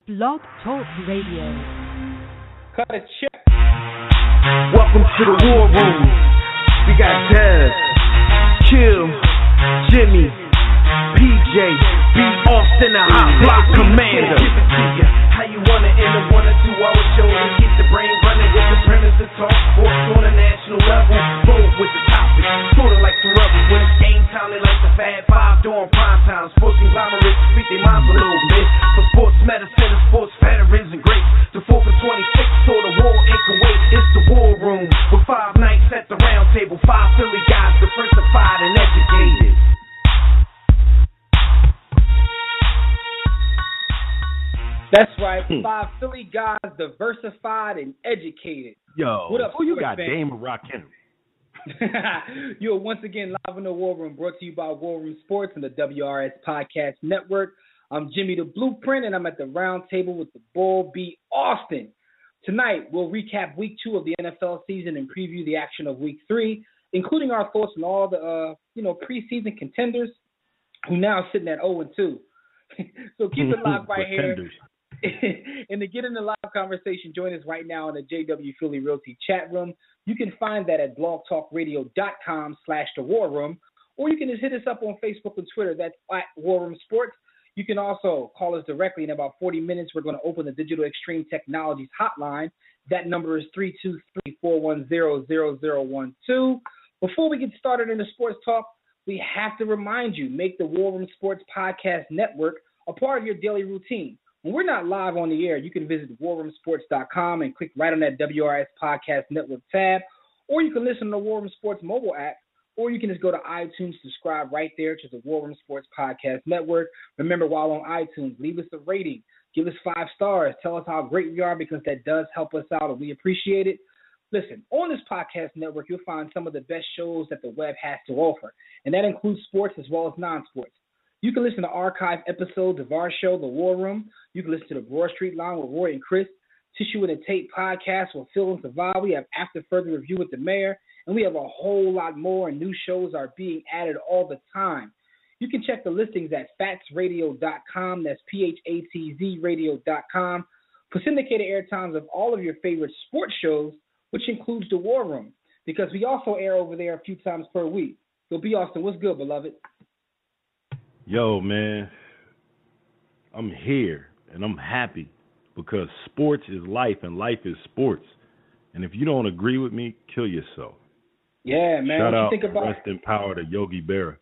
Blog Talk Radio. Cut a check. Welcome to the War Room. We got Dev, Kill, Jimmy, PJ, B. Austin, the Hot Block Commander. How you wanna end a 1 or 2 hour show to get the brain running with the premise to talk sports on a national level? Bold with the topic, sorta like some rebels. When it's game time, they like the Fab Five during prime time. Sports conglomerates speak their minds a little bit. For sports medicine and sports veterans and greats. The 4 for 26 or the war in Kuwait. It's the War Room with 5 nights at the round table. 5 Philly guys diversified and educated. That's right. 5 Philly guys, diversified and educated. Yo, what up, who you got, fans? Dame or Rock Henry? You're once again live in the War Room, brought to you by War Room Sports and the WRS Podcast Network. I'm Jimmy the Blueprint, and I'm at the round table with the Bull B. Austin. Tonight, we'll recap Week 2 of the NFL season and preview the action of Week 3, including our thoughts on all the preseason contenders who now are sitting at 0-2. So keep it locked right here. And to get in the live conversation, join us right now in the JW Philly Realty chat room. You can find that at blogtalkradio.com/the War Room, or you can just hit us up on Facebook and Twitter. That's at War Room Sports. You can also call us directly in about 40 minutes. We're going to open the Digital Extreme Technologies hotline. That number is 323-410-0012. Before we get started in the sports talk, we have to remind you, make the War Room Sports Podcast Network a part of your daily routine. When we're not live on the air, you can visit warroomsports.com and click right on that WRS Podcast Network tab, or you can listen to the War Room Sports mobile app, or you can just go to iTunes, subscribe right there to the War Room Sports Podcast Network. Remember, while on iTunes, leave us a rating, give us 5 stars, tell us how great we are, because that does help us out and we appreciate it. Listen, on this podcast network, you'll find some of the best shows that the web has to offer, and that includes sports as well as non-sports. You can listen to archive episodes of our show, The War Room. You can listen to the Broad Street Line with Roy and Chris, Tissue and the Tape podcast with Phil and Savah. We have After Further Review with the Mayor, and we have a whole lot more, and new shows are being added all the time. You can check the listings at fatsradio.com. That's PHATZ radio.com for syndicated airtimes of all of your favorite sports shows, which includes The War Room, because we also air over there a few times per week. So, B. Austin, what's good, beloved? Yo, man, I'm here, and I'm happy because sports is life, and life is sports. And if you don't agree with me, kill yourself. Yeah, man. Shout what out, you think about, rest in power to Yogi Berra.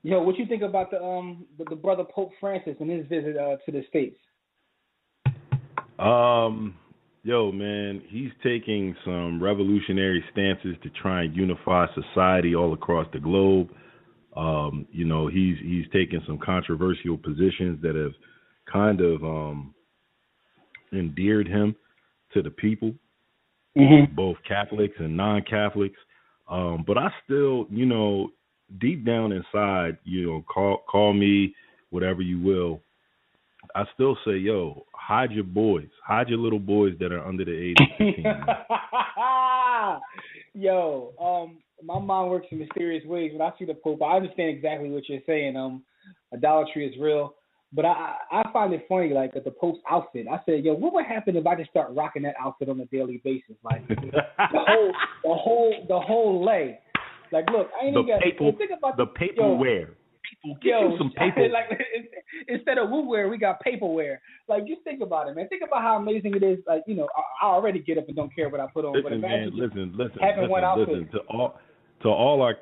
Yo, what you think about the brother Pope Francis and his visit to the States? Yo, man, he's taking some revolutionary stances to try and unify society all across the globe. He's taken some controversial positions that have kind of endeared him to the people, both Catholics and non-Catholics. But I still, deep down inside, call me whatever you will, I still say, yo, hide your boys. Hide your little boys that are under the age of 15. Yo, my mom works in mysterious ways. When I see the Pope, I understand exactly what you're saying. Idolatry is real. But I find it funny, like, at the Pope's outfit. I said, yo, what would happen if I just start rocking that outfit on a daily basis? Like, the whole leg. Like, look, I ain't even got to think about the paper wear. People, get you some paper. Like, instead of woo wear, we got paperware. Like, just think about it, man. Think about how amazing it is. Like, I already get up and don't care what I put on. Listen, but man, having one outfit. Listen to all our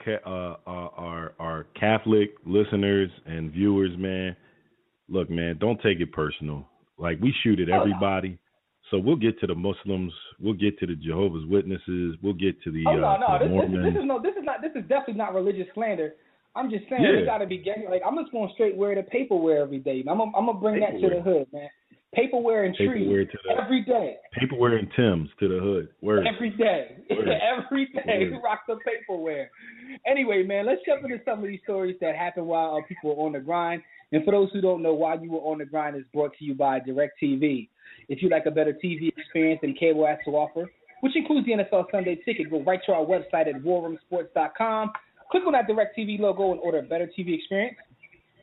Catholic listeners and viewers, man. Look, man, don't take it personal. Like, we shoot at everybody. So we'll get to the Muslims. We'll get to the Jehovah's Witnesses. We'll get to the Mormons. This is definitely not religious slander. I'm just saying we gotta be getting, like, I'm just going straight wear the paperware every day. I'm gonna bring that to the hood, man. Paperware and trees every day. Paperware and Timbs to the hood. Word. Every day. Every day. We rock the paperware. Anyway, man, let's jump into some of these stories that happened while people were on the grind. And for those who don't know, While You Were on the Grind is brought to you by DirecTV. If you like a better TV experience than cable has to offer, which includes the NFL Sunday Ticket, go right to our website at warroomsports.com. Click on that DirecTV logo and order a better TV experience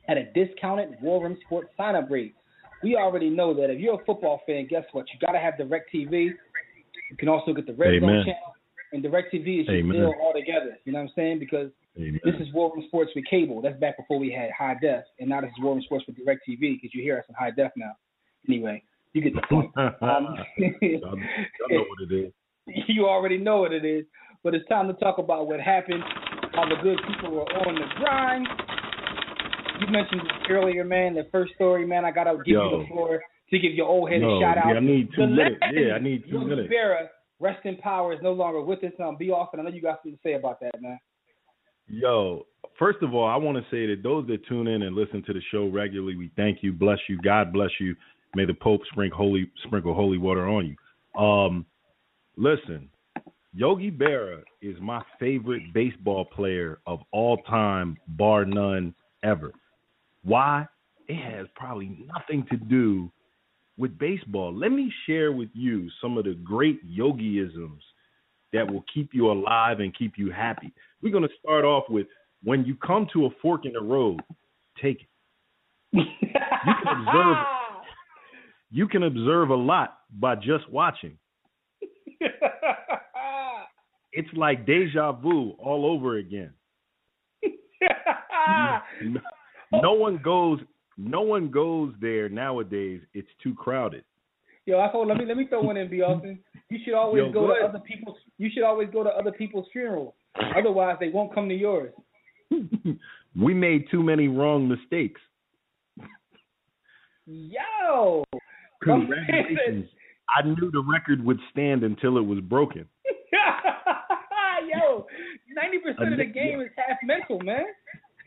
at a discounted War Room Sports sign-up rate. we already know that if you're a football fan, guess what? You got to have DirecTV. You can also get the Red Zone channel, and DirecTV is your deal altogether. You know what I'm saying? Because this is War Room Sports with cable. That's back before we had high def, and now this is War Room Sports with DirecTV because you hear us in high def now. Anyway, you get the point. I know what it is. You already know what it is. But it's time to talk about what happened, how the good people were on the grind. You mentioned this earlier, man, the first story, man. I got to give you the floor to give your old head a shout out. Yeah, I need 2 minutes. Yeah, I need 2 minutes. Berra, rest in power, is no longer with us. Be off, and I know you got something to say about that, man. Yo, first of all, I want to say that those that tune in and listen to the show regularly, we thank you, bless you, God bless you. May the Pope sprinkle holy water on you. Listen, Yogi Berra is my favorite baseball player of all time, bar none, ever. Why? It has probably nothing to do with baseball. Let me share with you some of the great Yogiisms that will keep you alive and keep you happy. We're going to start off with, when you come to a fork in the road, take it. You can observe a lot by just watching. It's like deja vu all over again. No one goes there nowadays. It's too crowded. Yo, let me throw one in, B. Austin. You should always go to other people's. You should always go to other people's funerals. Otherwise, they won't come to yours. We made too many wrong mistakes. Yo, congratulations! I knew the record would stand until it was broken. Yo, 90% of the game is half mental, man.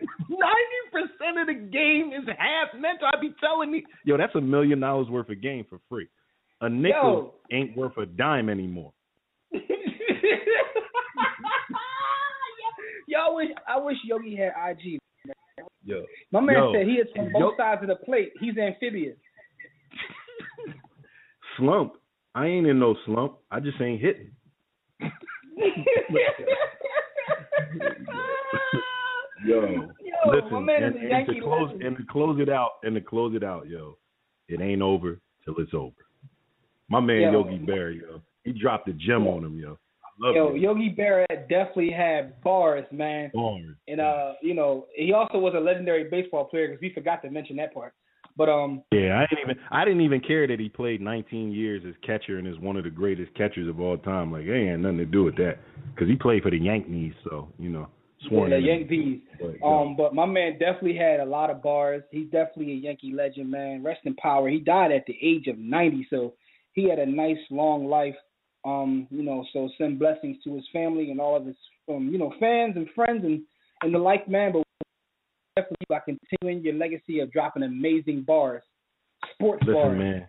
90% of the game is half mental. I be telling you, yo, that's $1 million worth of game for free. A nickel ain't worth a dime anymore. Yo, I wish Yogi had IG. Yo, my man said he is from both sides of the plate. He's amphibious. Slump. I ain't in no slump. I just ain't hitting. Yo, listen, and to close it out, yo, it ain't over till it's over. My man Yogi Berra, yo, he dropped a gem on him, yo. I love Yogi Berra definitely had bars, man. Bars. And he also was a legendary baseball player because we forgot to mention that part. But yeah, I didn't even care that he played 19 years as catcher and is one of the greatest catchers of all time. Like, it ain't nothing to do with that because he played for the Yankees, so sworn. Yeah, the Yankees. But my man definitely had a lot of bars. He's definitely a Yankee legend, man. Rest in power. He died at the age of 90, so he had a nice long life. So send blessings to his family and all of his fans and friends and the like, man. But definitely by continuing your legacy of dropping amazing bars, sports bars. Listen, man,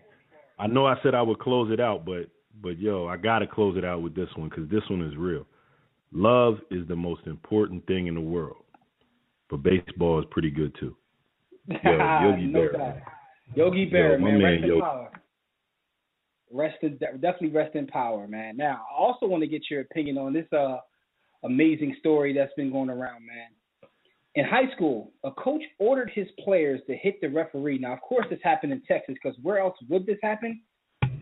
I know I said I would close it out, but yo, I gotta close it out with this one because this one is real. Love is the most important thing in the world, but baseball is pretty good too. Yo, Yogi Berra. Yogi Berra, man, rest in Yogi. power. Definitely rest in power, man. Now, I also want to get your opinion on this amazing story that's been going around, man. In high school, a coach ordered his players to hit the referee. Now, of course, this happened in Texas because where else would this happen?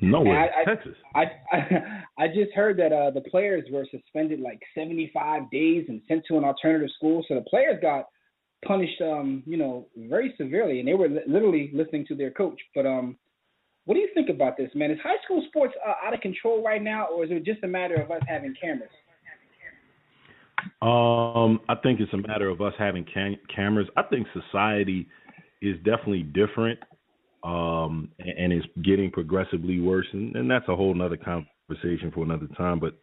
Nowhere, Texas. I just heard that the players were suspended like 75 days and sent to an alternative school. So the players got punished, very severely, and they were literally listening to their coach. But what do you think about this, man? Is high school sports out of control right now, or is it just a matter of us having cameras? I think it's a matter of us having cameras. I think society is definitely different, and it's getting progressively worse, and that's a whole nother conversation for another time. But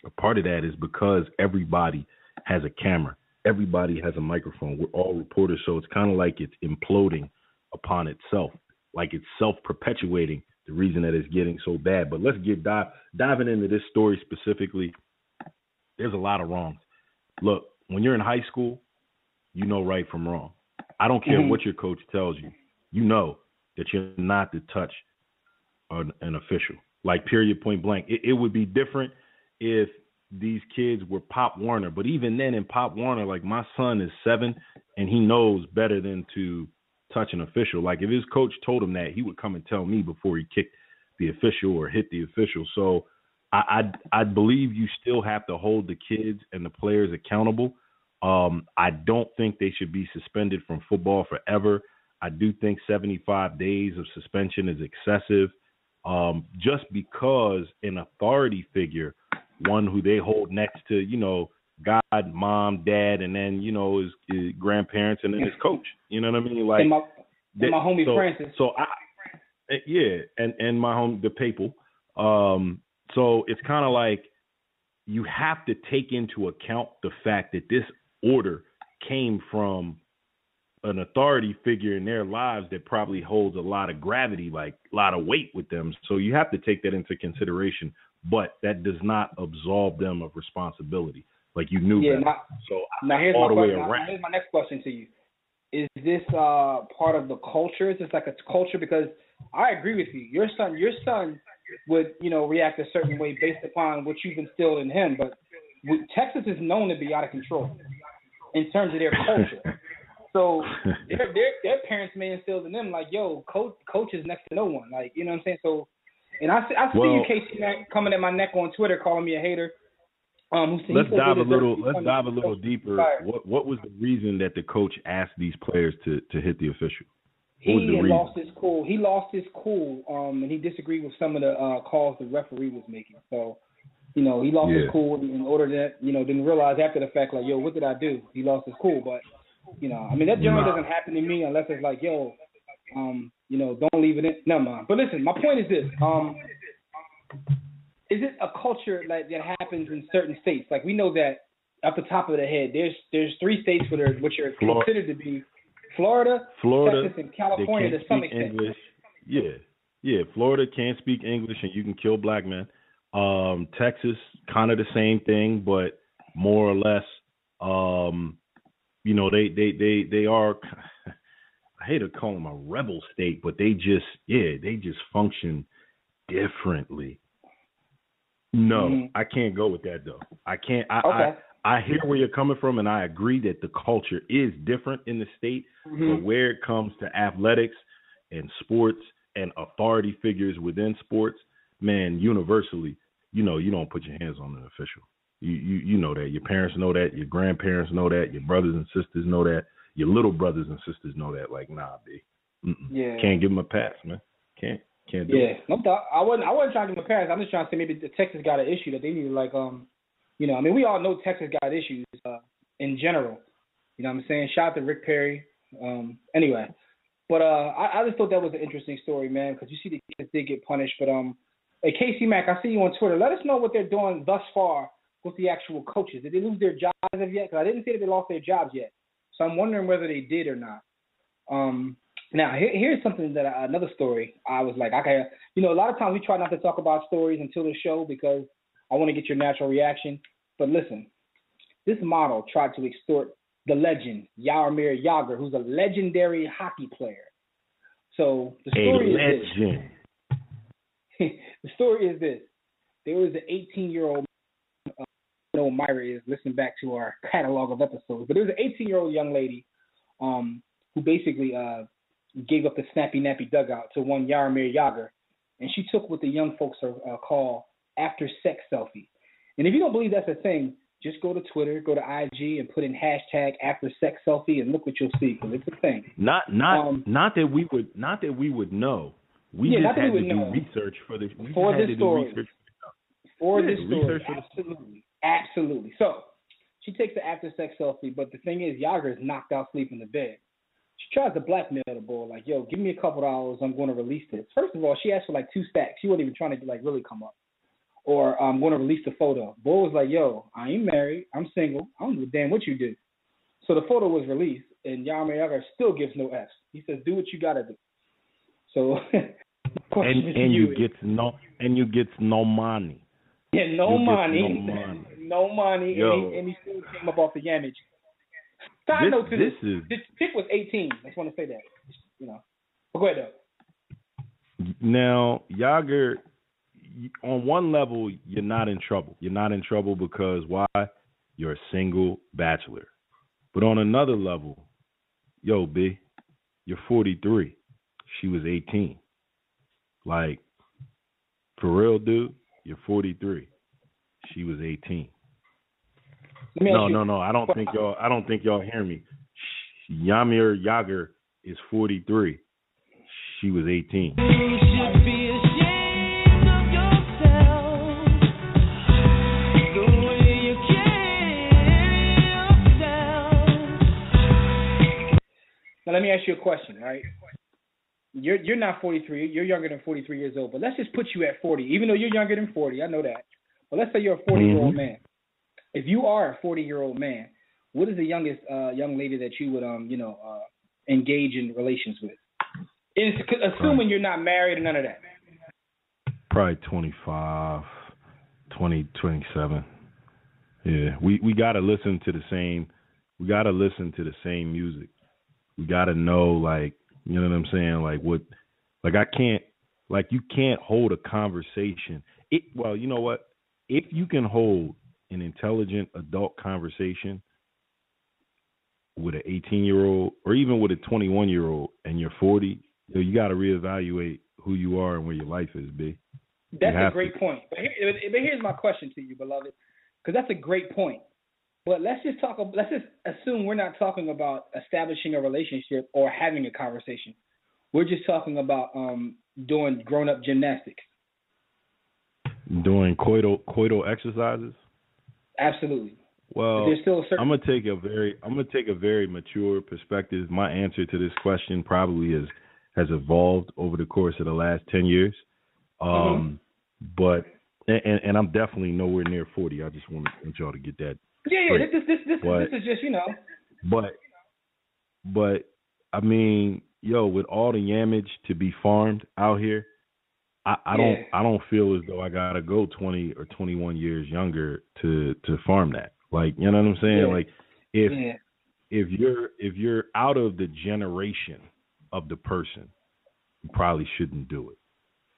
a part of that is because everybody has a camera. Everybody has a microphone. We're all reporters, so it's kind of like it's imploding upon itself, like it's self-perpetuating, the reason that it's getting so bad. But let's get diving into this story specifically. There's a lot of wrongs. Look, when you're in high school, you know right from wrong. I don't care what your coach tells you. You know that you're not to touch an official, like period, point blank. It would be different if these kids were Pop Warner. But even then in Pop Warner, like my son is 7 and he knows better than to touch an official. Like if his coach told him that, he would come and tell me before he kicked the official or hit the official. So I believe you still have to hold the kids and the players accountable. I don't think they should be suspended from football forever. I do think 75 days of suspension is excessive, just because an authority figure, one who they hold next to, you know, God, mom, dad, and then, you know, his grandparents and then his coach. You know what I mean? Like and my homie Francis. So and my home, the Papal. So it's kind of like you have to take into account the fact that this order came from an authority figure in their lives that probably holds a lot of gravity, like a lot of weight with them. So you have to take that into consideration, but that does not absolve them of responsibility. Like you knew that. Now here's my next question to you. Is this part of the culture? Is this like a culture? Because I agree with you. Your son would, you know, react a certain way based upon what you've instilled in him. But Texas is known to be out of control in terms of their culture. So their parents may instill in them like, yo, coach is next to no one. Like, you know what I'm saying? So, and I see you, Casey Mack, coming at my neck on Twitter, calling me a hater. Let's dive a little deeper. What was the reason that the coach asked these players to hit the official? He lost his cool. He lost his cool, and he disagreed with some of the calls the referee was making. So, you know, he lost his cool in order that, you know, didn't realize after the fact, like, yo, what did I do? He lost his cool. But, you know, I mean, that generally doesn't happen to me unless it's like, yo, you know, don't leave it in. Never mind. But listen, my point is this. Is it a culture like that happens in certain states? Like we know that off the top of the head, there's 3 states which are considered to be Florida, Texas, and California to some extent. English. Yeah. Florida can't speak English and you can kill black men. Texas, kind of the same thing, but more or less, you know, they are. I hate to call them a rebel state, but they just function differently. No, I can't go with that though. I can't. I hear where you're coming from, and I agree that the culture is different in the state. But where it comes to athletics and sports and authority figures within sports, man, universally, you know, you don't put your hands on an official. You know that. Your parents know that. Your grandparents know that. Your brothers and sisters know that. Your little brothers and sisters know that. Like, nah, B. Yeah. Can't give them a pass, man. Can't do it. No doubt. I wasn't trying to give them a pass. I'm just trying to say maybe the Texas got an issue that they need to, like, you know, I mean, we all know Texas got issues in general. You know what I'm saying? Shout out to Rick Perry. Anyway. But I just thought that was an interesting story, man, because you see the kids did get punished. But, hey, Casey Mack, I see you on Twitter. Let us know what they're doing thus far with the actual coaches. Did they lose their jobs as of yet? Because I didn't say that they lost their jobs yet. So I'm wondering whether they did or not. Now, here's something that another story. I was like, okay, you know, a lot of times we try not to talk about stories until the show because I want to get your natural reaction. But listen, this model tried to extort the legend, Jaromir Jagr, who's a legendary hockey player. So the story is this. The story is this. There was an 18-year-old, I know Myra is, listen back to our catalog of episodes, but there was an 18-year-old young lady who basically gave up the snappy nappy dugout to one Jaromir Jagr, and she took what the young folks call after sex selfie. And if you don't believe that's a thing, just go to Twitter, go to IG, and put in hashtag after sex selfie, and look what you'll see, because it's a thing. Not that we would know. We just had to do research for this. For this story. Absolutely. So she takes the after sex selfie, but the thing is, Jagr is knocked out sleeping in the bed. She tries to blackmail the boy, like, yo, give me a couple $, I'm going to release this. First of all, she asked for like 2 stacks. She wasn't even trying to like really come up. Or I'm going to release the photo. Boy was like, yo, I ain't married. I'm single. I don't give a damn what you do. So the photo was released, and Jaromir Jagr still gives no F's. He says, do what you got to do. So you get no money. Yeah, no money. And he still came up off the yamage. Side note to this chick was 18. I just want to say that. You know. But go ahead, though. Now, Jagr, on one level, you're not in trouble. You're not in trouble because why? You're a single bachelor. But on another level, yo, B, you're 43. She was 18. Like, for real, dude, you're 43. She was 18. No. I don't think y'all hear me. Jaromir Jagr is 43. She was 18. You should be ashamed of yourself, the way you carry yourself. Now let me ask you a question, right? You're not 43. You're younger than 43 years old. But let's just put you at 40, even though you're younger than 40. I know that. But let's say you're a 40-year-old man. If you are a 40-year-old man, what is the youngest young lady that you would engage in relations with? Assuming you're not married and none of that. Probably 25, 20, 27. Yeah, we gotta listen to the same. We gotta listen to the same music. We gotta know, like, you know what I'm saying? Like what? Like I can't. Like you can't hold a conversation. Well, you know what? If you can hold an intelligent adult conversation with an 18-year-old or even with a 21-year-old and you're 40, you got to reevaluate who you are and where your life is, B. That's a great point. But here's my question to you, beloved, because that's a great point. But let's just assume we're not talking about establishing a relationship or having a conversation. We're just talking about doing grown-up gymnastics. Doing coital exercises? Absolutely. Well, I'm gonna take a very mature perspective. My answer to this question probably has evolved over the course of the last 10 years. But and I'm definitely nowhere near 40. I just want y'all to get that. Yeah. This is just, you know. But I mean, with all the yamage to be farmed out here, I don't feel as though I gotta go 20 or 21 years younger to farm that. Like, you know what I'm saying? Yeah. Like if you're out of the generation of the person, you probably shouldn't do it.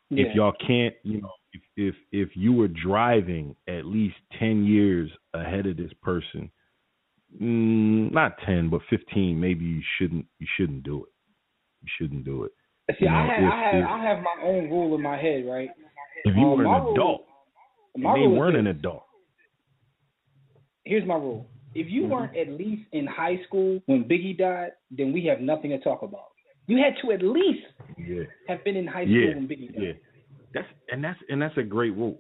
Yeah. If y'all can't, if you were driving at least 10 years ahead of this person, not 10 but 15, maybe you shouldn't do it. You shouldn't do it. See, I have my own rule in my head, right? If you were an adult, they weren't an adult. Here's my rule. If you weren't at least in high school when Biggie died, then we have nothing to talk about. You had to at least have been in high school when Biggie died. Yeah. That's a great rule.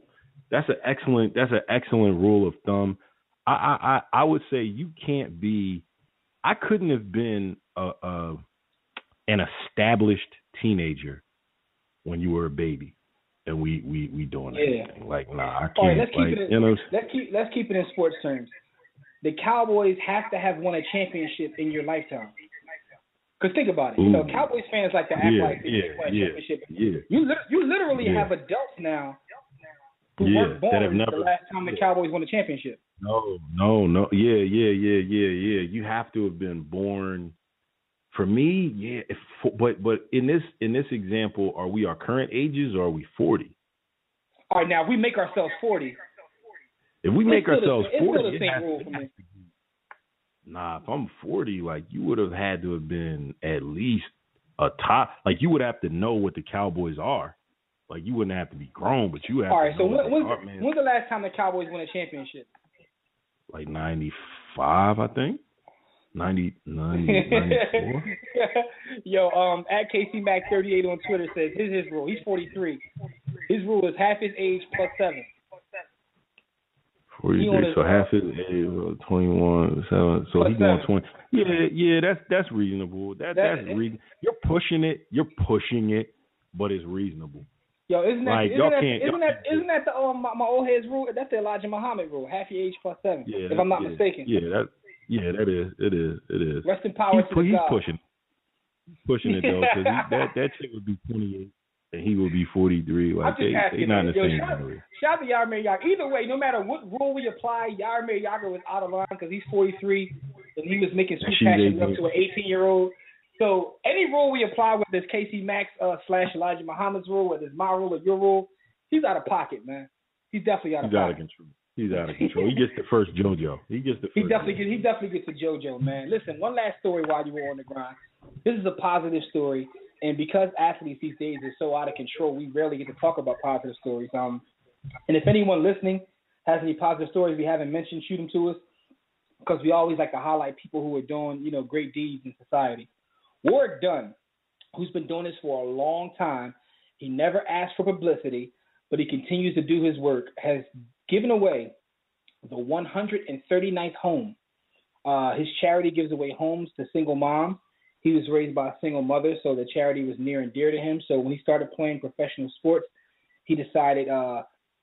That's an excellent rule of thumb. I would say you can't be. I couldn't have been an established teenager when you were a baby, and we doing that. Like, nah, I can't. All right, let's keep it in sports terms. The Cowboys have to have won a championship in your lifetime. Because think about it. Cowboys fans like to act like they won a championship. Yeah. You literally have adults now who weren't born the last time the Cowboys won a championship. No. Yeah. You have to have been born. For me, but in this example, are we our current ages or are we 40? All right, now if we make ourselves 40. If we make ourselves 40, it's still the same rule for me. Nah, if I'm 40, like you would have had to have been at least a top. Like you would have to know what the Cowboys are. Like you wouldn't have to be grown, but you have. All right, to know when's the last time the Cowboys won a championship? Like 95, I think. 94. Yo, at KCMac38 on Twitter says his rule. He's 43. His rule is half his age plus 7. 43. So half his age, 21, 7. So he's going 20. Yeah. That's reasonable. That's reasonable. You're pushing it, but it's reasonable. Yo, isn't that the my old head's rule? That's the Elijah Muhammad rule. Half your age plus 7. Yeah, if I'm not mistaken. Yeah, that is. It is. Rest in power to the God. He's pushing it though, because that chick would be 28 and he would be 43. Like they not in the same area. Shout out to Jaromir Jagr. Either way, no matter what rule we apply, Jaromir Jagr was out of line because he's 43 and he was making sweet passions up to an 18-year-old. So any rule we apply, whether it's Casey Max / Elijah Muhammad's rule, whether it's my rule or your rule, he's out of pocket, man. He's definitely out of pocket. He's out of control. He gets the first JoJo. He definitely gets the JoJo, man. Listen, one last story while you were on the grind. this is a positive story. And because athletes these days are so out of control, we rarely get to talk about positive stories. And if anyone listening has any positive stories we haven't mentioned, shoot them to us, because we always like to highlight people who are doing, great deeds in society. Warrick Dunn, who's been doing this for a long time, he never asked for publicity, but he continues to do his work, has given away the 139th home. His charity gives away homes to single moms. He was raised by a single mother, so the charity was near and dear to him. So when he started playing professional sports, he decided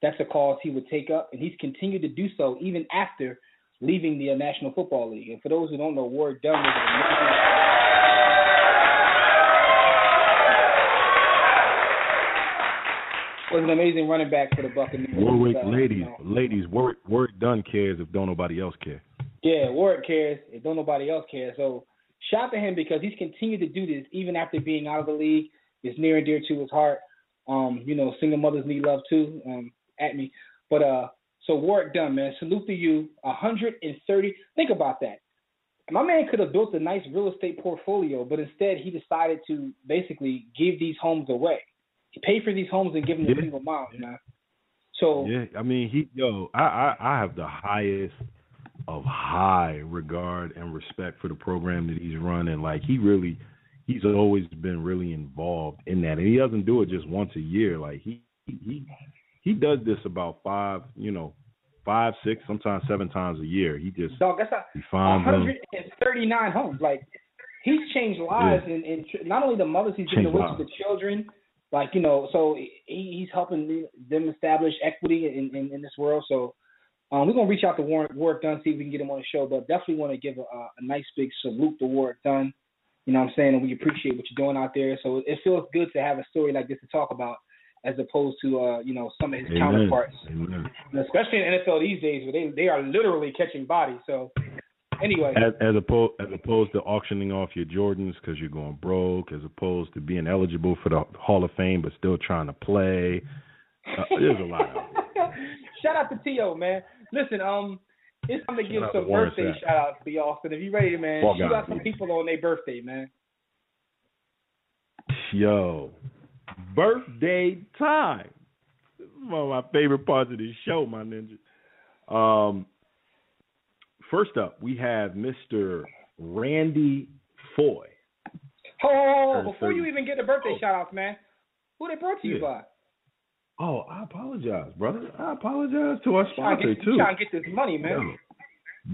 that's a cause he would take up, and he's continued to do so even after leaving the National Football League. And for those who don't know, Warrick Dunn was an amazing running back for the Buccaneers. Warrick Dunn cares if don't nobody else care. Yeah, Warrick cares if don't nobody else cares. So shout to him because he's continued to do this even after being out of the league. It's near and dear to his heart. Single mothers need love too. At me, but so Warrick Dunn, man, salute to you. 130. Think about that. My man could have built a nice real estate portfolio, but instead he decided to basically give these homes away. He paid for these homes and give them to single moms, man. So I mean, I have the highest of high regard and respect for the program that he's running. Like he's always been really involved in that, and he doesn't do it just once a year. Like he does this about 5, 6, sometimes 7 times a year. He just that's 139 homes. Like he's changed lives, and not only the mothers, he's given away to the children. Like so he's helping them establish equity in this world. So we're gonna reach out to Warrick Dunn, see if we can get him on the show. But definitely want to give a nice big salute to Warrick Dunn. You know what I'm saying? And we appreciate what you're doing out there. So it feels good to have a story like this to talk about, as opposed to some of his counterparts. Amen. Especially in the NFL these days, where they are literally catching bodies. So anyway, as opposed to auctioning off your Jordans because you're going broke, as opposed to being eligible for the Hall of Fame but still trying to play, there's a lot out there. Shout out to T.O., man. Listen, it's time to give some birthday shout outs to Austin. If you ready, man, shoot out some people on their birthday, man. Yo. Birthday time. This is one of my favorite parts of this show, my ninja. First up, we have Mr. Randy Foy. Before you even get the birthday shout-outs, man, who they brought to you by? Oh, I apologize, brother. I apologize to our sponsor, too. Trying to get this money, man.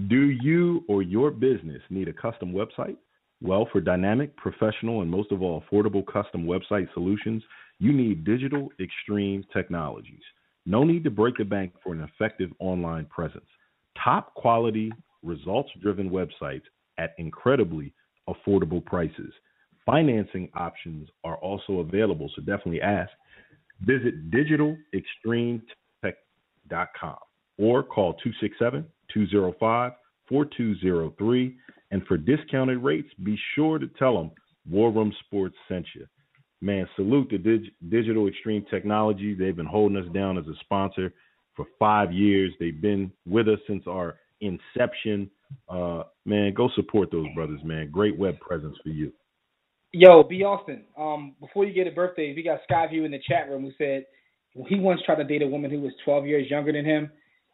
Do you or your business need a custom website? Well, for dynamic, professional, and most of all, affordable custom website solutions, you need Digital Extreme Technologies. No need to break the bank for an effective online presence. Top quality, results-driven websites at incredibly affordable prices. Financing options are also available, so definitely ask. Visit digitalextremetech.com or call 267-205-4203. And for discounted rates, be sure to tell them War Room Sports sent you. Man, salute to Digital Extreme Technology. They've been holding us down as a sponsor for 5 years. They've been with us since our inception. Man, go support those brothers, man. Great web presence for you. Yo, B. Austin, before you get a birthday, we got Skyview in the chat room who said he once tried to date a woman who was 12 years younger than him,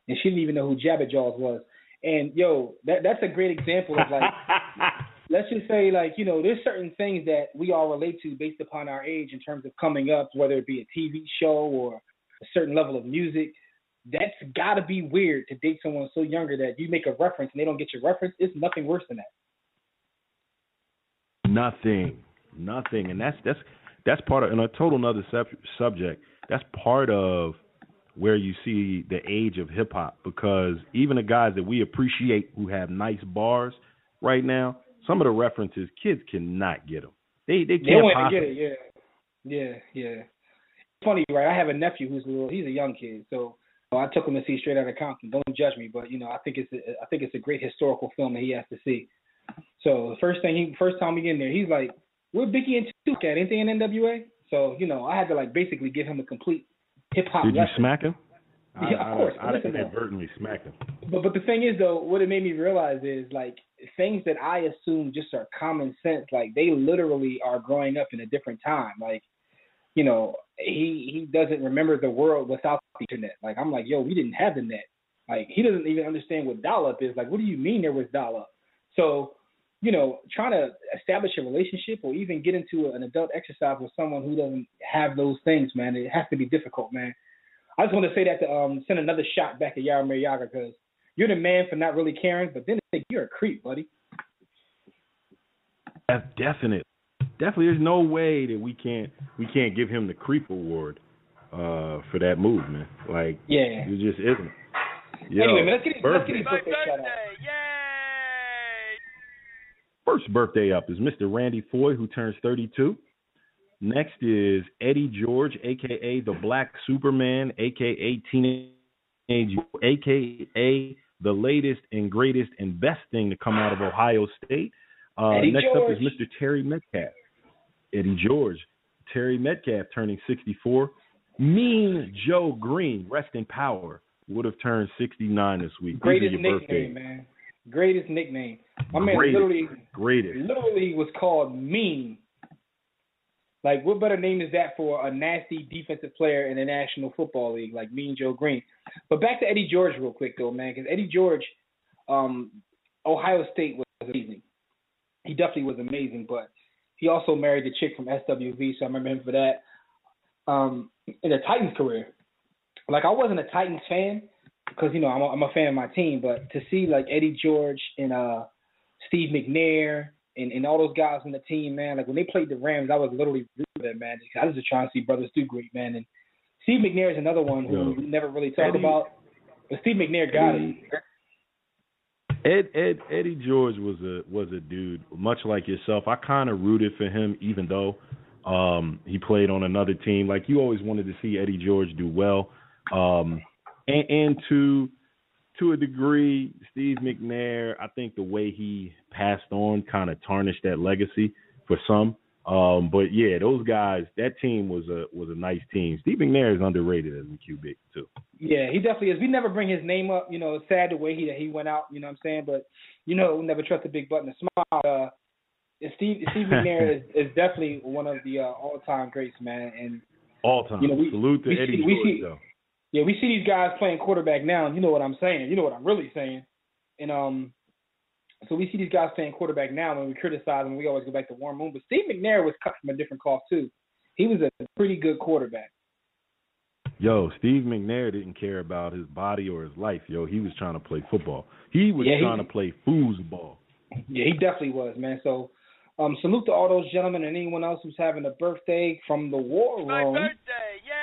and she didn't even know who Jabba Jaws was. And, yo, that's a great example of, like, let's just say, like, there's certain things that we all relate to based upon our age in terms of coming up, whether it be a TV show or a certain level of music. That's got to be weird to date someone so younger that you make a reference and they don't get your reference. It's nothing worse than that. Nothing. And that's part of, in a total another subject, that's part of where you see the age of hip-hop, because even the guys that we appreciate who have nice bars right now, some of the references, kids cannot get them. They can't won't get it, yeah. It's funny, right? I have a nephew he's a young kid, so I took him to see Straight Outta Compton. Don't judge me, but I think it's a great historical film that he has to see. So the first time we get in there, he's like, "We're Biggie and Tupac at anything in NWA?" So I had to basically give him a complete hip hop. Did you smack him? Yeah, of course. I Listen, inadvertently smacked him. But the thing is, though, what it made me realize is, like, things that I assume just are common sense, like, they literally are growing up in a different time. Like, you know, he doesn't remember the world without the internet. Like, I'm like, yo, we didn't have the net. Like, he doesn't even understand what dial-up is. Like, what do you mean there was dial-up? So, you know, trying to establish a relationship or even get into an adult exercise with someone who doesn't have those things, man, it has to be difficult, man. I just want to say that to send another shot back at Jaromir Jagr, because you're the man for not really caring, but then you're a creep, buddy. Definitely. There's no way that we can't give him the creep award for that move, man. Like, yeah, it just isn't. Yo, anyway, man, let's get his birthday shout out. Yay! First birthday up is Mr. Randy Foy, who turns 32. Next is Eddie George, a.k.a. the Black Superman, a.k.a. Teenage, a.k.a. the latest and greatest and best thing to come out of Ohio State. Next George. up is Mr. Terry Metcalf. Eddie George. Terry Metcalf turning 64. Mean Joe Green, rest in power, would have turned 69 this week. Greatest nickname, man. Greatest nickname. My man literally was called Mean. Like, what better name is that for a nasty defensive player in the National Football League, like Mean Joe Green? But back to Eddie George real quick, though, man, because Eddie George, Ohio State was amazing. He definitely was amazing, but he also married the chick from SWV, so I remember him for that. In the Titans career, like, I wasn't a Titans fan because, you know, I'm a fan of my team, but to see, like, Eddie George and Steve McNair and all those guys on the team, man, like, when they played the Rams, I was literally rooting for them, man. I was just trying to see brothers do great, man. And Steve McNair is another one who we never really talk about, but Steve McNair got it. Eddie George was a dude, much like yourself. I kind of rooted for him, even though he played on another team. Like, you always wanted to see Eddie George do well. And to a degree, Steve McNair, I think the way he passed on kind of tarnished that legacy for some. But yeah, those guys, that team was a nice team. Steve McNair is underrated as a QB too. Yeah, he definitely is. We never bring his name up. You know, it's sad the way he went out. You know what I'm saying? But you know, we'll never trust a big button to smile. Steve McNair is definitely one of the all-time greats, man. And all time. You know, salute to Eddie George, though. Yeah, we see these guys playing quarterback now. You know what I'm saying. You know what I'm really saying. And so we see these guys playing quarterback now, and we criticize them. We always go back to Warren Moon. But Steve McNair was cut from a different cloth, too. He was a pretty good quarterback. Yo, Steve McNair didn't care about his body or his life. Yo, he was trying to play football. He was trying to play foosball. Yeah, he definitely was, man. So salute to all those gentlemen and anyone else who's having a birthday from the War Room. My birthday, yay!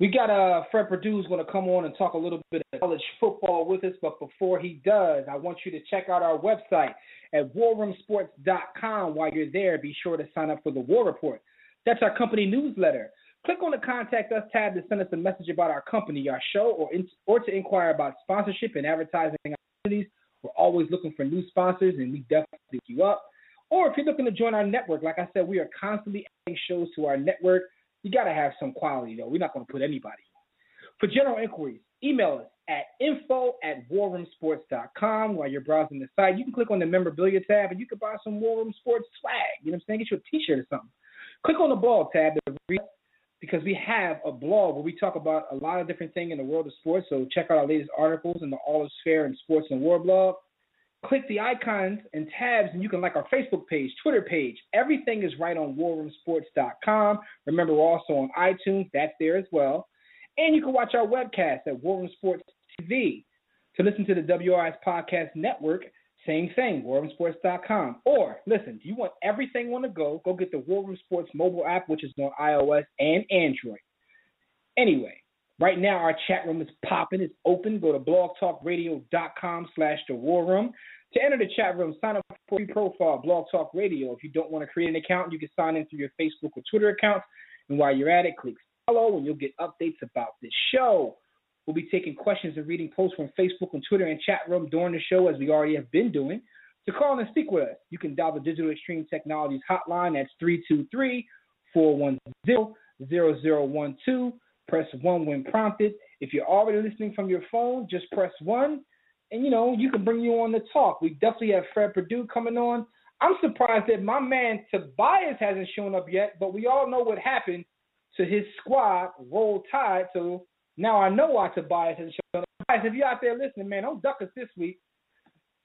We got Fred Perdue who's going to come on and talk a little bit of college football with us. But before he does, I want you to check out our website at warroomsports.com. While you're there, be sure to sign up for the War Report. That's our company newsletter. Click on the Contact Us tab to send us a message about our company, our show, or to inquire about sponsorship and advertising opportunities. We're always looking for new sponsors, and we definitely pick you up. Or if you're looking to join our network, like I said, we are constantly adding shows to our network. You got to have some quality, though. We're not going to put anybody on. For general inquiries, email us at info@warroomsports.com. While you're browsing the site, you can click on the memorabilia tab, and you can buy some War Room Sports swag. You know what I'm saying? Get you a T-shirt or something. Click on the blog tab because we have a blog where we talk about a lot of different things in the world of sports. So check out our latest articles in the All is Fair and Sports and War blog. Click the icons and tabs, and you can like our Facebook page, Twitter page. Everything is right on warroomsports.com. Remember, we're also on iTunes. That's there as well. And you can watch our webcast at War Room Sports TV. To listen to the WRS Podcast Network, same thing, warroomsports.com. Or, listen, do you want everything on the go? Go get the War Room Sports mobile app, which is on iOS and Android. Anyway, right now our chat room is popping. It's open. Go to blogtalkradio.com/The War Room. To enter the chat room, sign up for your profile, Blog Talk Radio. If you don't want to create an account, you can sign in through your Facebook or Twitter accounts. And while you're at it, click follow, and you'll get updates about this show. We'll be taking questions and reading posts from Facebook and Twitter and chat room during the show, as we already have been doing. To call and speak with us, you can dial the Digital Extreme Technologies hotline. That's 323-410-0012. Press 1 when prompted. If you're already listening from your phone, just press 1, and, you can bring you on the talk. We definitely have Fred Perdue coming on. I'm surprised that my man Tobias hasn't shown up yet, but we all know what happened to his squad, Roll Tide, so now I know why Tobias hasn't shown up. Guys, if you're out there listening, man, don't duck us this week.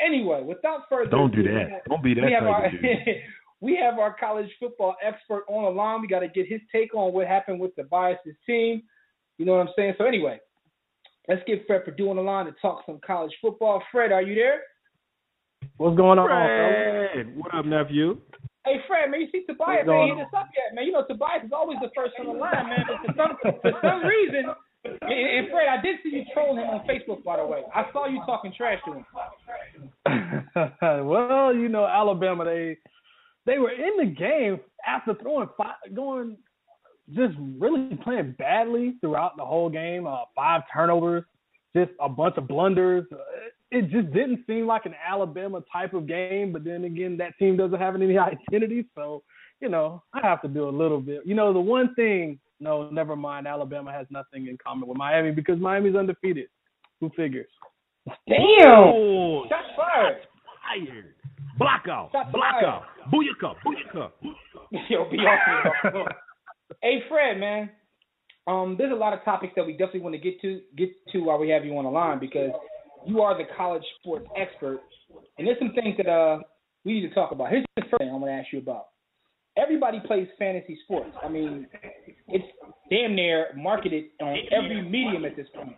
Anyway, without further don't do that. Don't be that type of dude. We have our college football expert on the line. We got to get his take on what happened with Tobias' team. You know what I'm saying? So anyway, let's get Fred Perdue on the line to talk some college football. Fred, are you there? What's going on, Fred? What up, nephew? Hey, Fred, man, you see Tobias ain't hit us up yet, man. Tobias is always the first on the line, man. But for some reason, and Fred, I did see you troll him on Facebook, by the way. I saw you talking trash to him. Well, Alabama, they were in the game after going just really playing badly throughout the whole game. 5 turnovers, just a bunch of blunders. It just didn't seem like an Alabama type of game. But then again, that team doesn't have any identity. So, I have to do a little bit. The one thing, no, never mind. Alabama has nothing in common with Miami because Miami's undefeated. Who figures? Damn! Oh, Shots fired. Fired. Block out. Booyaka. Yo, be off here. Hey, Fred, man. There's a lot of topics that we definitely want to get to while we have you on the line because you are the college sports expert, and there's some things that we need to talk about. Here's the first thing I'm going to ask you about. Everybody plays fantasy sports. I mean, it's damn near marketed on every medium at this point.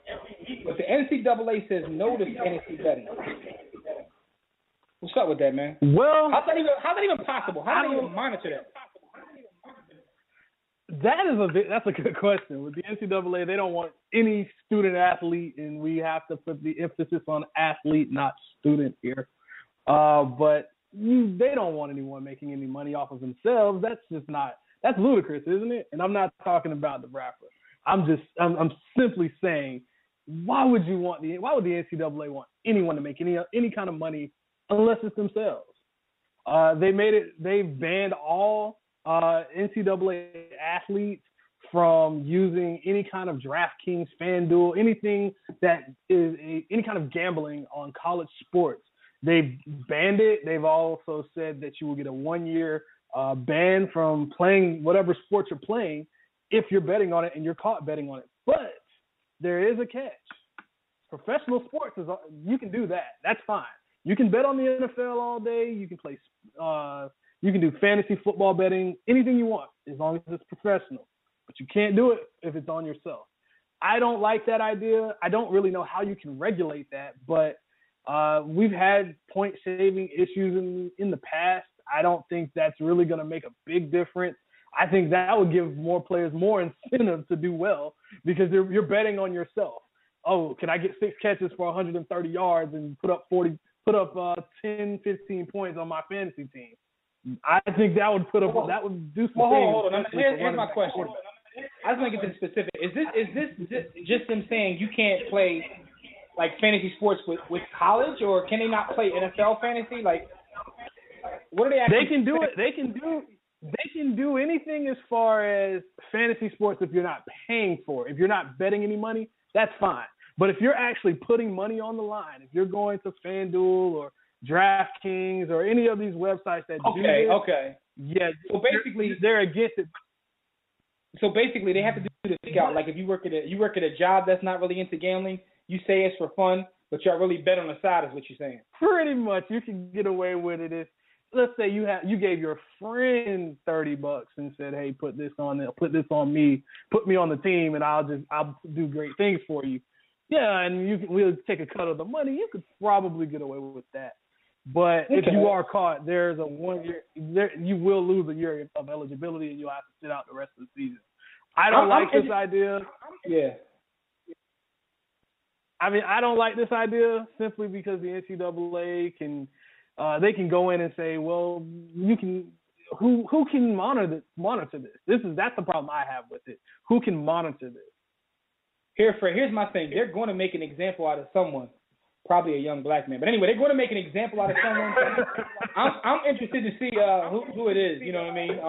But the NCAA says no to fantasy betting. What's up with that, man? Well, how's that even possible? How do they even monitor that? That's a good question. With the NCAA, they don't want any student athlete, and we have to put the emphasis on athlete, not student here. But they don't want anyone making any money off of themselves. That's ludicrous, isn't it? And I'm not talking about the rapper. I'm simply saying, why would the NCAA want anyone to make any kind of money unless it's themselves? They've banned all NCAA athletes from using any kind of DraftKings, FanDuel, anything that is any kind of gambling on college sports. They've banned it. They've also said that you will get a 1-year ban from playing whatever sport you're playing if you're betting on it and you're caught betting on it. But there is a catch. Professional sports, you can do that. That's fine. You can bet on the NFL all day. You can play. You can do fantasy football betting, anything you want, as long as it's professional. But you can't do it if it's on yourself. I don't like that idea. I don't really know how you can regulate that, but we've had point-saving issues in the past. I don't think that's really going to make a big difference. I think that would give more players more incentive to do well because you're betting on yourself. Oh, can I get 6 catches for 130 yards and put up 10, 15 points on my fantasy team? I think that would do some things. Hold on. Here's my question. I just want to get to the specific. Is this just them saying you can't play like fantasy sports with college, or can they not play NFL fantasy? Like, what are they actually? They can do it. They can do anything as far as fantasy sports if you're not paying for it. If you're not betting any money, that's fine. But if you're actually putting money on the line, if you're going to FanDuel or DraftKings or any of these websites that do this, yeah. So basically, they're against it. So basically, they have to do the figure out. Like if you work at a job that's not really into gambling, you say it's for fun, but y'all really bet on the side, is what you're saying. Pretty much, you can get away with it if, let's say you gave your friend $30 and said, "Hey, put this on me, put me on the team, and I'll do great things for you." Yeah, and we'll take a cut of the money. You could probably get away with that. But if you are caught, there's a 1 year. You will lose a year of eligibility, and you'll have to sit out the rest of the season. I don't like this idea. Yeah. I mean, I don't like this idea simply because the NCAA can go in and say, well, you can. Who can monitor this? That's the problem I have with it. Who can monitor this? Here's my thing. They're going to make an example out of someone, probably a young black man. But anyway, they're going to make an example out of someone. I'm interested to see who it is. You know what I mean?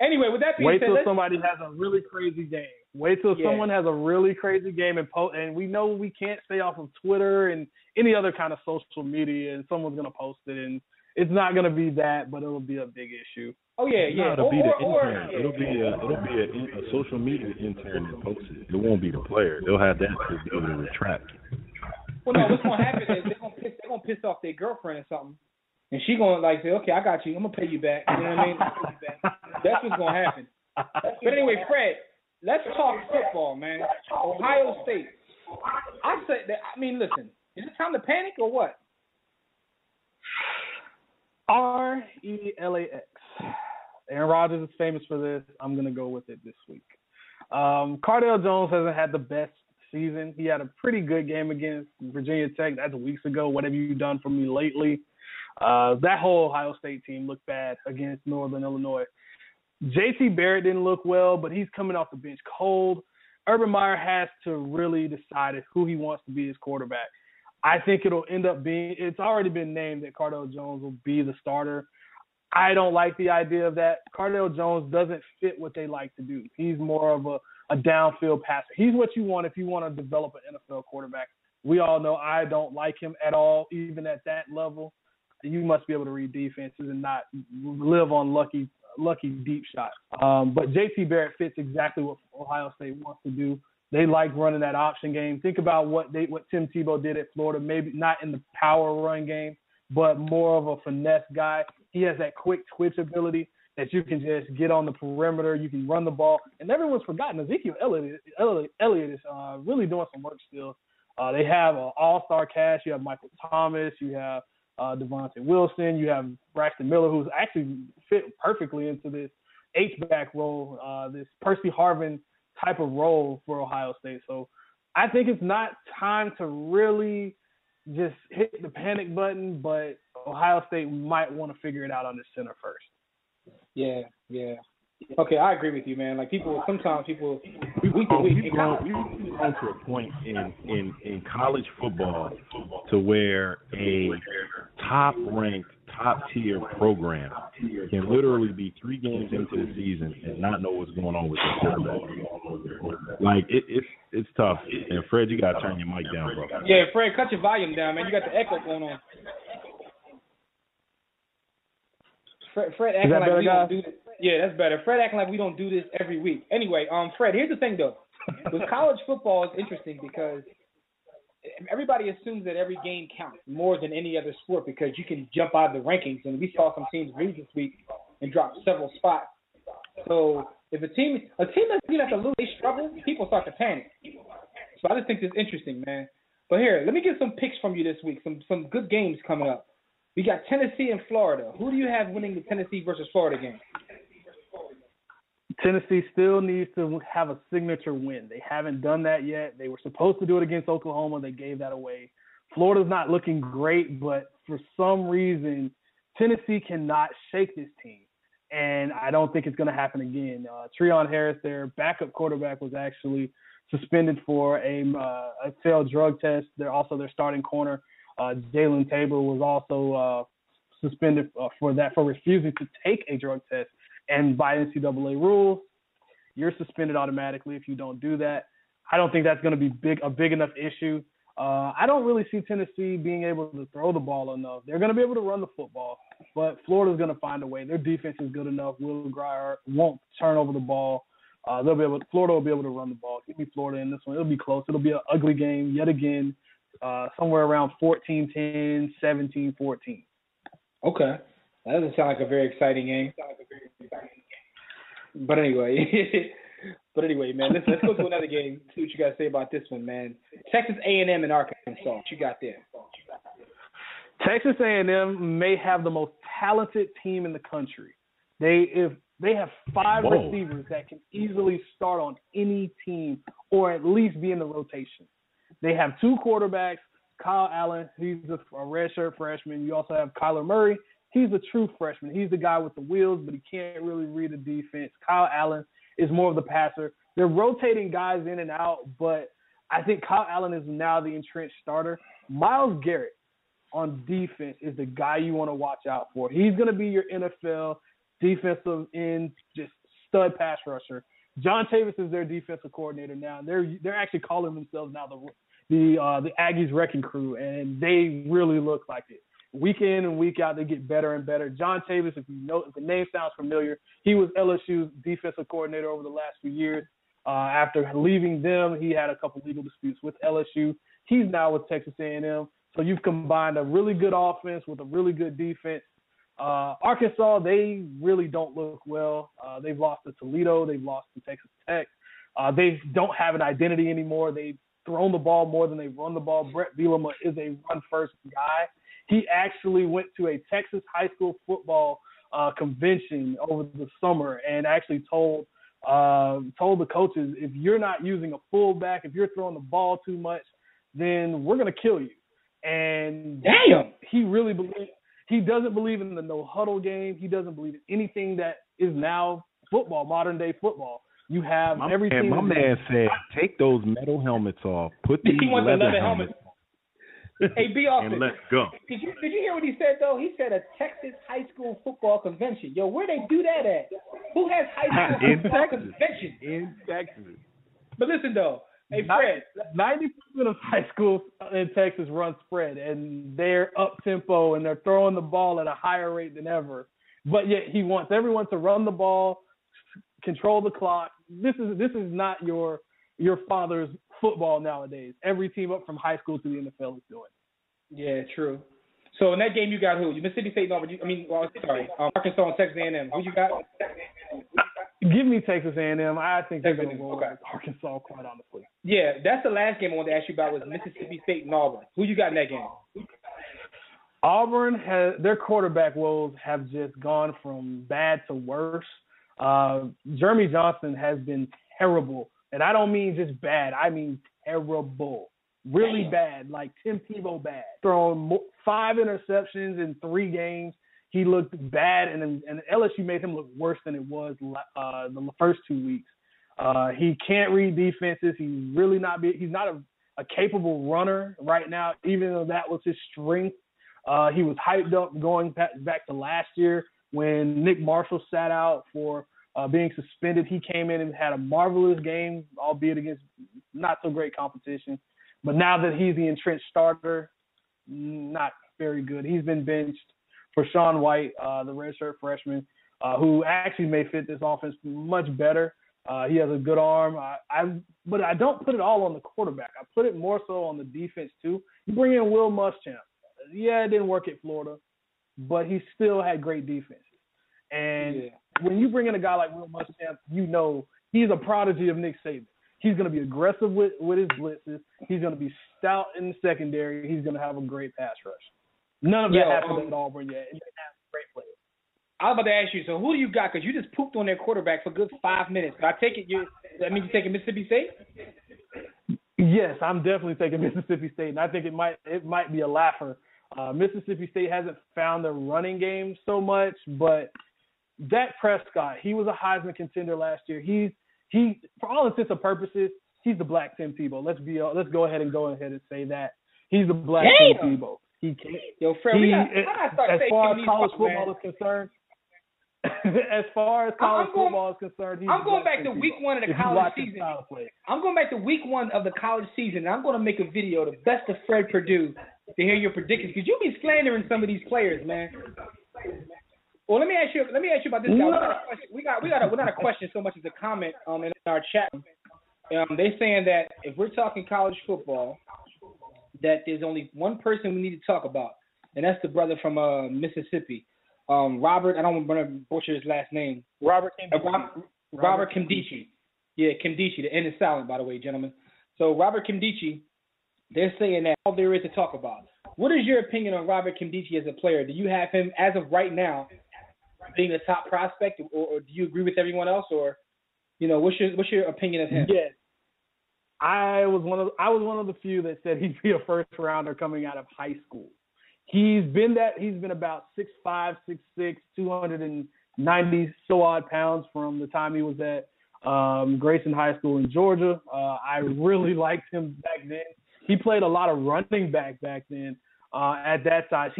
Anyway, with that being wait said, till somebody has a really crazy game. Wait till someone has a really crazy game and we know we can't stay off of Twitter and any other kind of social media, and someone's gonna post it, and it's not gonna be that, but it'll be a big issue. Oh yeah. No, it'll be the intern. It'll be a social media intern that posts it. It won't be the player. They'll have that to be able to retract. Well, no, what's gonna happen is they're gonna piss off their girlfriend or something, and she gonna like say, okay, I got you. I'm gonna pay you back. You know what I mean? That's what's gonna happen. But anyway, Fred, let's talk football, man. Ohio State. I said that. I mean, listen, is it time to panic or what? RELAX. Aaron Rodgers is famous for this. I'm going to go with it this week. Cardale Jones hasn't had the best season. He had a pretty good game against Virginia Tech. That's weeks ago. What have you done for me lately? That whole Ohio State team looked bad against Northern Illinois. J.T. Barrett didn't look well, but he's coming off the bench cold. Urban Meyer has to really decide who he wants to be his quarterback. I think it'll end up being – it's already been named that Cardale Jones will be the starter. I don't like the idea of that. Cardale Jones doesn't fit what they like to do. He's more of a downfield passer. He's what you want if you want to develop an NFL quarterback. We all know I don't like him at all, even at that level. You must be able to read defenses and not live on lucky deep shots. But J.T. Barrett fits exactly what Ohio State wants to do. They like running that option game. Think about what Tim Tebow did at Florida, maybe not in the power run game, but more of a finesse guy. He has that quick twitch ability that you can just get on the perimeter. You can run the ball. And everyone's forgotten Ezekiel Elliott is really doing some work still. They have an all-star cast. You have Michael Thomas. You have Devontae Wilson. You have Braxton Miller, who's actually fit perfectly into this H-back role, this Percy Harvin type of role for Ohio State. So I think it's not time to really just hit the panic button, but Ohio State might want to figure it out on the center first. Yeah. Okay, I agree with you, man. Like sometimes people, we've gone to a point in college football to where a top-ranked, top-tier program can literally be 3 games into the season and not know what's going on with their quarterback. Like it's tough. And Fred, you gotta turn your mic down, bro. Yeah, Fred, cut your volume down, man. You got the echo going on. Fred acting like we don't do this. Yeah, that's better. Fred acting like we don't do this every week. Anyway, Fred, here's the thing, though. With college football, it's interesting because everybody assumes that every game counts more than any other sport because you can jump out of the rankings. And we saw some teams lose this week and drop several spots. So if a team that's going to lose, they struggle, people start to panic. So I just think it's interesting, man. But here, let me get some picks from you this week, some good games coming up. We got Tennessee and Florida. Who do you have winning the Tennessee versus Florida game? Tennessee still needs to have a signature win. They haven't done that yet. They were supposed to do it against Oklahoma. They gave that away. Florida's not looking great, but for some reason, Tennessee cannot shake this team. And I don't think it's going to happen again. Treon Harris, their backup quarterback, was actually suspended for a failed drug test. They're also their starting corner. Jalen Tabor was also suspended for refusing to take a drug test. And by NCAA rules, you're suspended automatically if you don't do that. I don't think that's going to be a big enough issue. I don't really see Tennessee being able to throw the ball enough. They're going to be able to run the football, but Florida's going to find a way. Their defense is good enough. Will Grier won't turn over the ball. Florida will be able to run the ball. Give me Florida in this one. It'll be close. It'll be an ugly game yet again. Somewhere around 14-10, 17-14. Okay. That doesn't sound like a very exciting game. But anyway, man, let's go to another game. See what you guys say about this one, man. Texas A&M and Arkansas. What you got there? Texas A&M may have the most talented team in the country. They have 5 receivers that can easily start on any team or at least be in the rotation. They have 2 quarterbacks, Kyle Allen, he's a redshirt freshman. You also have Kyler Murray. He's a true freshman. He's the guy with the wheels, but he can't really read the defense. Kyle Allen is more of the passer. They're rotating guys in and out, but I think Kyle Allen is now the entrenched starter. Myles Garrett on defense is the guy you want to watch out for. He's going to be your NFL defensive end, just stud pass rusher. John Tavis is their defensive coordinator now. They're actually calling themselves now the Aggies Wrecking Crew, and they really look like it. Week in and week out, they get better and better. John Tavis, if the name sounds familiar, he was LSU's defensive coordinator over the last few years. After leaving them, he had a couple legal disputes with LSU. He's now with Texas A&M. So you've combined a really good offense with a really good defense. Arkansas, they really don't look well. They've lost to Toledo. They've lost to Texas Tech. They don't have an identity anymore. They've thrown the ball more than they've run the ball. Brett Bielema is a run-first guy. He actually went to a Texas high school football convention over the summer and actually told the coaches, if you're not using a fullback, if you're throwing the ball too much, then we're going to kill you. And damn, he really believes. He doesn't believe in the no huddle game. He doesn't believe in anything that is now football, modern day football. You have everything. My man said, take those metal helmets off. Put these leather helmets on. Hey, B. Austin, and let's go. Did you hear what he said, though? He said a Texas high school football convention. Yo, where they do that at? Who has high school football convention? In Texas. But listen, though. Hey, Fred. 90% of high schools in Texas run spread, and they're up-tempo, and they're throwing the ball at a higher rate than ever. But yet he wants everyone to run the ball, control the clock. This is not your father's football nowadays. Every team up from high school to the NFL is doing. Yeah, true. So in that game, you got who? You Mississippi State, Arkansas and Texas A&M. Who you got? Give me Texas A&M. I think they're going to roll with Arkansas, quite honestly. Yeah, that's the last game I wanted to ask you about was Mississippi State and Auburn. Who you got in that game? Auburn their quarterback woes have just gone from bad to worse. Jeremy Johnson has been terrible. And I don't mean just bad. I mean terrible. Really bad, like Tim Tebow bad. Throwing 5 interceptions in 3 games. He looked bad, and LSU made him look worse than it was the first 2 weeks. He can't read defenses. He's not a capable runner right now, even though that was his strength. He was hyped up going back to last year when Nick Marshall sat out for being suspended. He came in and had a marvelous game, albeit against not so great competition. But now that he's the entrenched starter, not very good. He's been benched for Sean White, the redshirt freshman, who actually may fit this offense much better. He has a good arm. But I don't put it all on the quarterback. I put it more so on the defense, too. You bring in Will Muschamp. Yeah, it didn't work at Florida, but he still had great defenses. And when you bring in a guy like Will Muschamp, you know he's a prodigy of Nick Saban. He's going to be aggressive with his blitzes. He's going to be stout in the secondary. He's going to have a great pass rush. None of that happened at Auburn yet. And they have great players. I was about to ask you, so who do you got? Because you just pooped on their quarterback for a good 5 minutes. But I take it that means you're taking Mississippi State? Yes, I'm definitely taking Mississippi State, and I think it might be a laugher. Mississippi State hasn't found their running game so much, but Dak Prescott, he was a Heisman contender last year. He for all intents and purposes, he's the black Tim Tebow. Let's go ahead and say that. He's the black Tim Tebow. He can't. Yo, Fred, as far as college football is concerned, I'm going back to week 1 of the college season. I'm going back to week 1 of the college season, and I'm going to make a video, the best of Fred Purdue, to hear your predictions, because you be slandering some of these players, man. Well, let me ask you about this guy. We got not a question so much as a comment in our chat. They're saying that if we're talking college football, that there's only one person we need to talk about, and that's the brother from Mississippi, Robert. I don't want to butcher his last name. Robert Kimdichie. Yeah, Kimdichie. The N is silent, by the way, gentlemen. So Robert Kimdichie, they're saying that all there is to talk about. What is your opinion on Robert Kimdichie as a player? Do you have him as of right now being a top prospect, or do you agree with everyone else, or what's your opinion of him? Yes. I was one of the few that said he'd be a first rounder coming out of high school. He's been about 6'5", 6'6", 290 so odd pounds from the time he was at Grayson High School in Georgia. I really liked him back then. He played a lot of running back then at that size.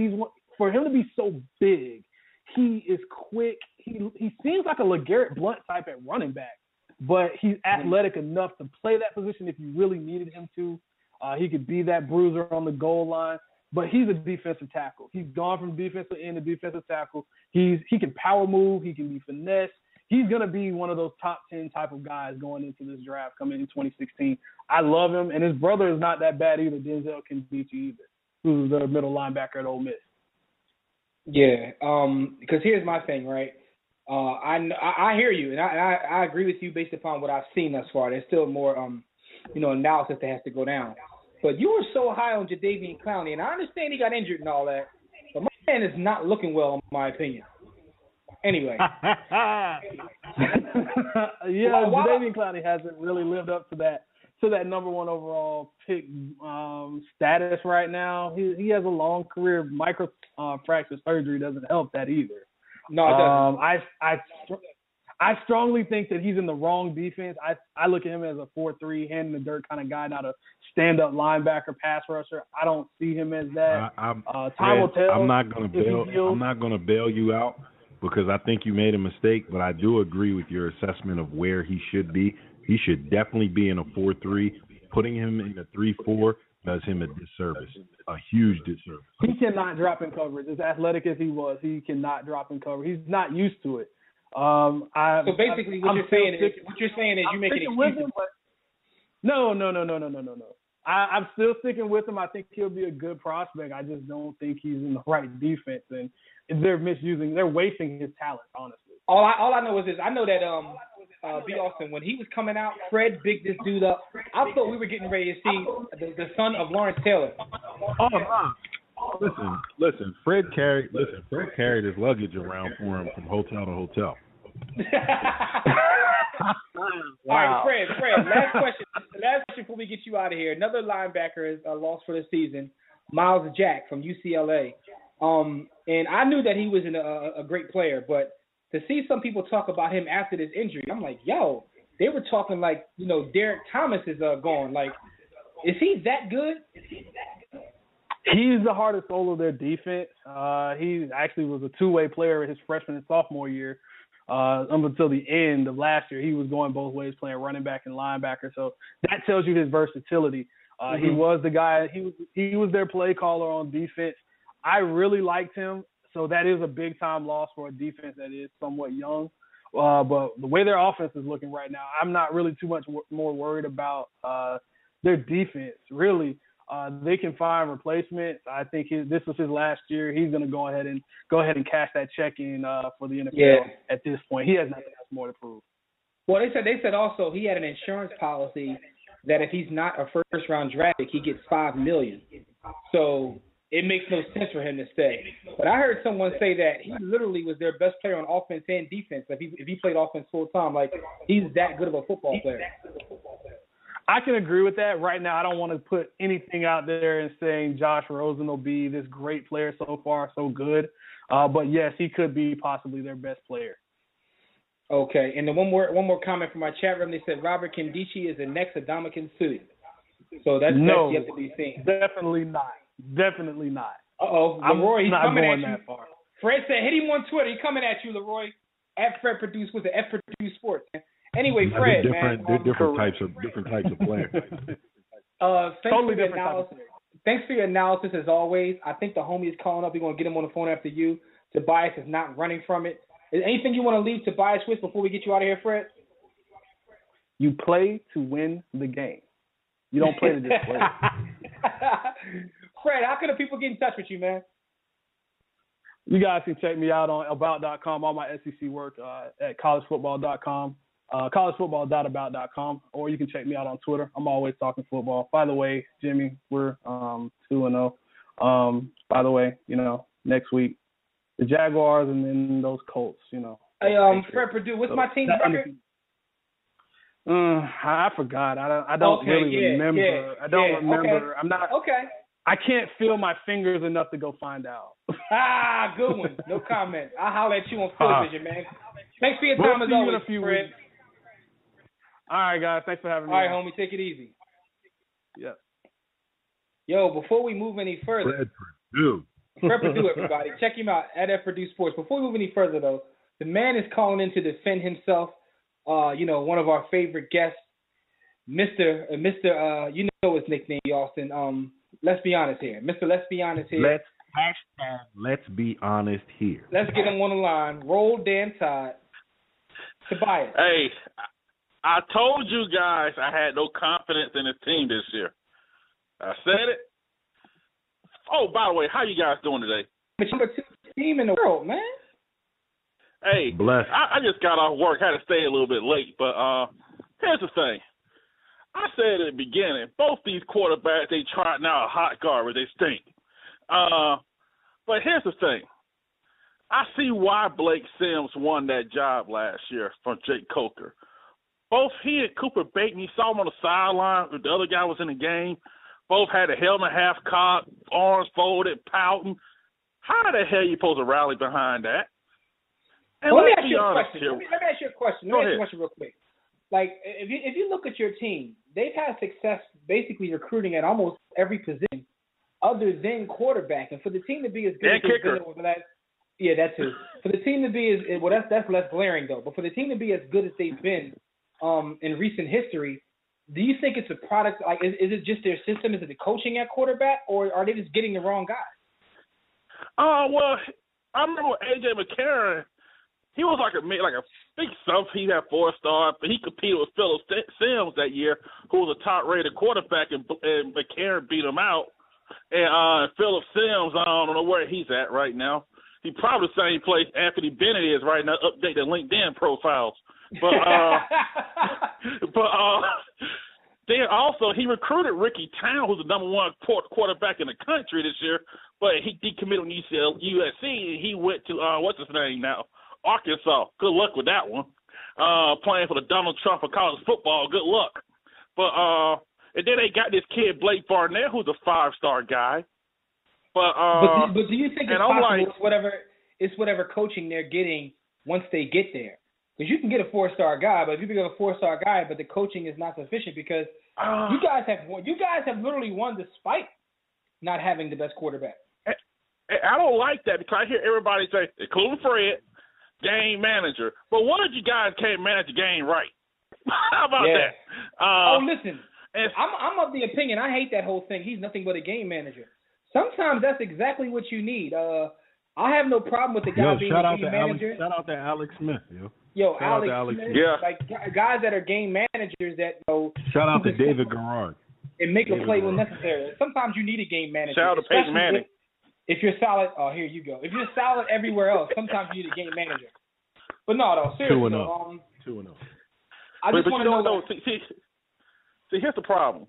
For him to be so big, He is quick. He seems like a LeGarrette Blount type at running back, but he's athletic enough to play that position if you really needed him to. He could be that bruiser on the goal line, but he's a defensive tackle. He's gone from defensive end to defensive tackle. He can power move. He can be finesse. He's going to be one of those top 10 type of guys going into this draft coming in 2016. I love him, and his brother is not that bad either, Denzel Kendichi either, who's the middle linebacker at Ole Miss. Yeah, because here's my thing, right? I hear you, and I agree with you based upon what I've seen thus far. There's still more, analysis that has to go down. But you were so high on Jadeveon Clowney, and I understand he got injured and all that, but my man is not looking well, in my opinion. Anyway. Jadeveon Clowney hasn't really lived up to that number one overall pick status right now. He has a long career. Microfracture surgery doesn't help that either. No, it doesn't. I strongly think that he's in the wrong defense. I look at him as a 4-3, hand in the dirt kind of guy, not a stand-up linebacker, pass rusher. I don't see him as that. Time will tell. I'm not going to bail you out because I think you made a mistake, but I do agree with your assessment of where he should be. He should definitely be in a 4-3. Putting him in a 3-4 does him a disservice, a huge disservice. He cannot drop in coverage. As athletic as he was, he cannot drop in coverage. He's not used to it. So basically, what you're saying is you make an excuse. No. I'm still sticking with him. I think he'll be a good prospect. I just don't think he's in the right defense, and they're wasting his talent. Honestly, all I know is this. I know that B. Austin, when he was coming out, Fred bigged this dude up. I thought we were getting ready to see the son of Lawrence Taylor. Listen. Fred carried his luggage around for him from hotel to hotel. All right, Fred. Last question before we get you out of here. Another linebacker is lost for the season, Miles Jack from UCLA. And I knew that he was a great player, but to see some people talk about him after this injury, I'm like, yo, they were talking like, Derek Thomas is gone. Like, is he that good? He's the heart and soul of their defense. He actually was a two-way player his freshman and sophomore year. Up until the end of last year, he was going both ways, playing running back and linebacker. So that tells you his versatility. He was the guy. He was their play caller on defense. I really liked him. So that is a big-time loss for a defense that is somewhat young. But the way their offense is looking right now, I'm not really too much more worried about their defense, really. They can find replacements. I think this was his last year. He's going to go ahead and cash that check in for the NFL at this point. He has nothing else more to prove. Well, they said also he had an insurance policy that if he's not a first-round draft pick, he gets $5 million. So it makes no sense for him to stay. But I heard someone say that he literally was their best player on offense and defense. If he played offense full time, like he's that good of a football player. I can agree with that. Right now, I don't want to put anything out there and saying Josh Rosen will be this great player so far, so good. But yes, he could be possibly their best player. Okay, and then one more comment from my chat room. They said Robert Kendichi is the next Ndamukong Suh. So that's yet to be seen. Definitely not. Leroy, he's not coming going at you. That far. Fred said, hit him on Twitter. He's coming at you, Leroy. At Fred Produce, what's it? F Produce Sports. Anyway, Fred, they're different types of players. Thanks for your analysis as always. I think the homie is calling up. We're gonna get him on the phone after you. Tobias is not running from it. Is anything you want to leave Tobias with before we get you out of here, Fred? You play to win the game. You don't play to just play. Fred, how can the people get in touch with you, man? You guys can check me out on about.com, all my SEC work at collegefootball.com, collegefootball.about.com, or you can check me out on Twitter. I'm always talking football. By the way, Jimmy, we're 2-0. By the way, next week, the Jaguars and then those Colts, Hey, Fred Purdue, what's my team's record? I forgot. I don't remember. Yeah, I don't remember. Okay. I'm not. Okay. I can't feel my fingers enough to go find out. Good one. No comment. I'll holler at you on television, man. Thanks for your time as always, Fred. Weeks. All right, guys. Thanks for having me. All right, homie. Take it easy. Yeah. Yo, before we move any further. Fred Purdue. Fred Purdue, everybody. Check him out at Purdue Sports. Before we move any further, though, the man is calling in to defend himself. One of our favorite guests, Mr. You know his nickname, Austin. Let's be honest here. Mr. Let's be honest here. Let's be honest here. Let's get him on the line. Roll Dan Todd. Tobias. Hey, I told you guys I had no confidence in the team this year. I said it. Oh, by the way, how you guys doing today? Number 2 team in the world, man. Hey, blessed. I just got off work, had to stay a little bit late, but here's the thing. I said at the beginning, both these quarterbacks, they tried now a hot garbage, they stink. But here's the thing. I see why Blake Sims won that job last year from Jake Coker. Both he and Cooper Bateman, you saw him on the sideline, the other guy was in the game. Both had a helmet half cocked, arms folded, pouting. How the hell are you supposed to rally behind that? And let me let's ask be you a honest question. here. Let me ask you a question. Let me ask you a question real quick. Like, if you look at your team, they've had success basically recruiting at almost every position other than quarterback. And for the team to be as good as they've been over the last, yeah, that too. For the team to be as well, that's less glaring though. But for the team to be as good as they've been in recent history, do you think it's a product? Like, is it just their system? Is it the coaching at quarterback, or are they just getting the wrong guy? Well, I remember A.J. McCarron. He was like a big stuff. He had 4-star, but he competed with Phillip Sims that year, who was a top-rated quarterback, and McCarron beat him out. And Phillip Sims, I don't know where he's at right now. He probably the same place Anthony Bennett is right now. Update their LinkedIn profiles, but then also he recruited Ricky Town, who's the number 1 quarterback in the country this year, but he decommitted from USC and he went to what's his name now? Arkansas. Good luck with that one. Playing for the Donald Trump of college football. Good luck. But and then they got this kid Blake Barnett, who's a 5-star guy. But do you think it's possible it's whatever coaching they're getting once they get there? Because you can get a 4-star guy, but if you get a 4-star guy, but the coaching is not sufficient because you guys have literally won despite not having the best quarterback. I don't like that because I hear everybody say, including Fred, game manager. But what if you guys can't manage the game right? How about that? Listen, I'm of the opinion. I hate that whole thing. He's nothing but a game manager. Sometimes that's exactly what you need. I have no problem with the guy being a game manager. Shout out to Alex Smith, Alex Smith. Yeah. Like guys that are game managers that shout out to David Garrard. And make a play when necessary. Sometimes you need a game manager. Shout out to Peyton Manning. If you're solid, here you go. If you're solid everywhere else, sometimes you need a game manager. But no, seriously. 2-0. I just want to know. See, here's the problem.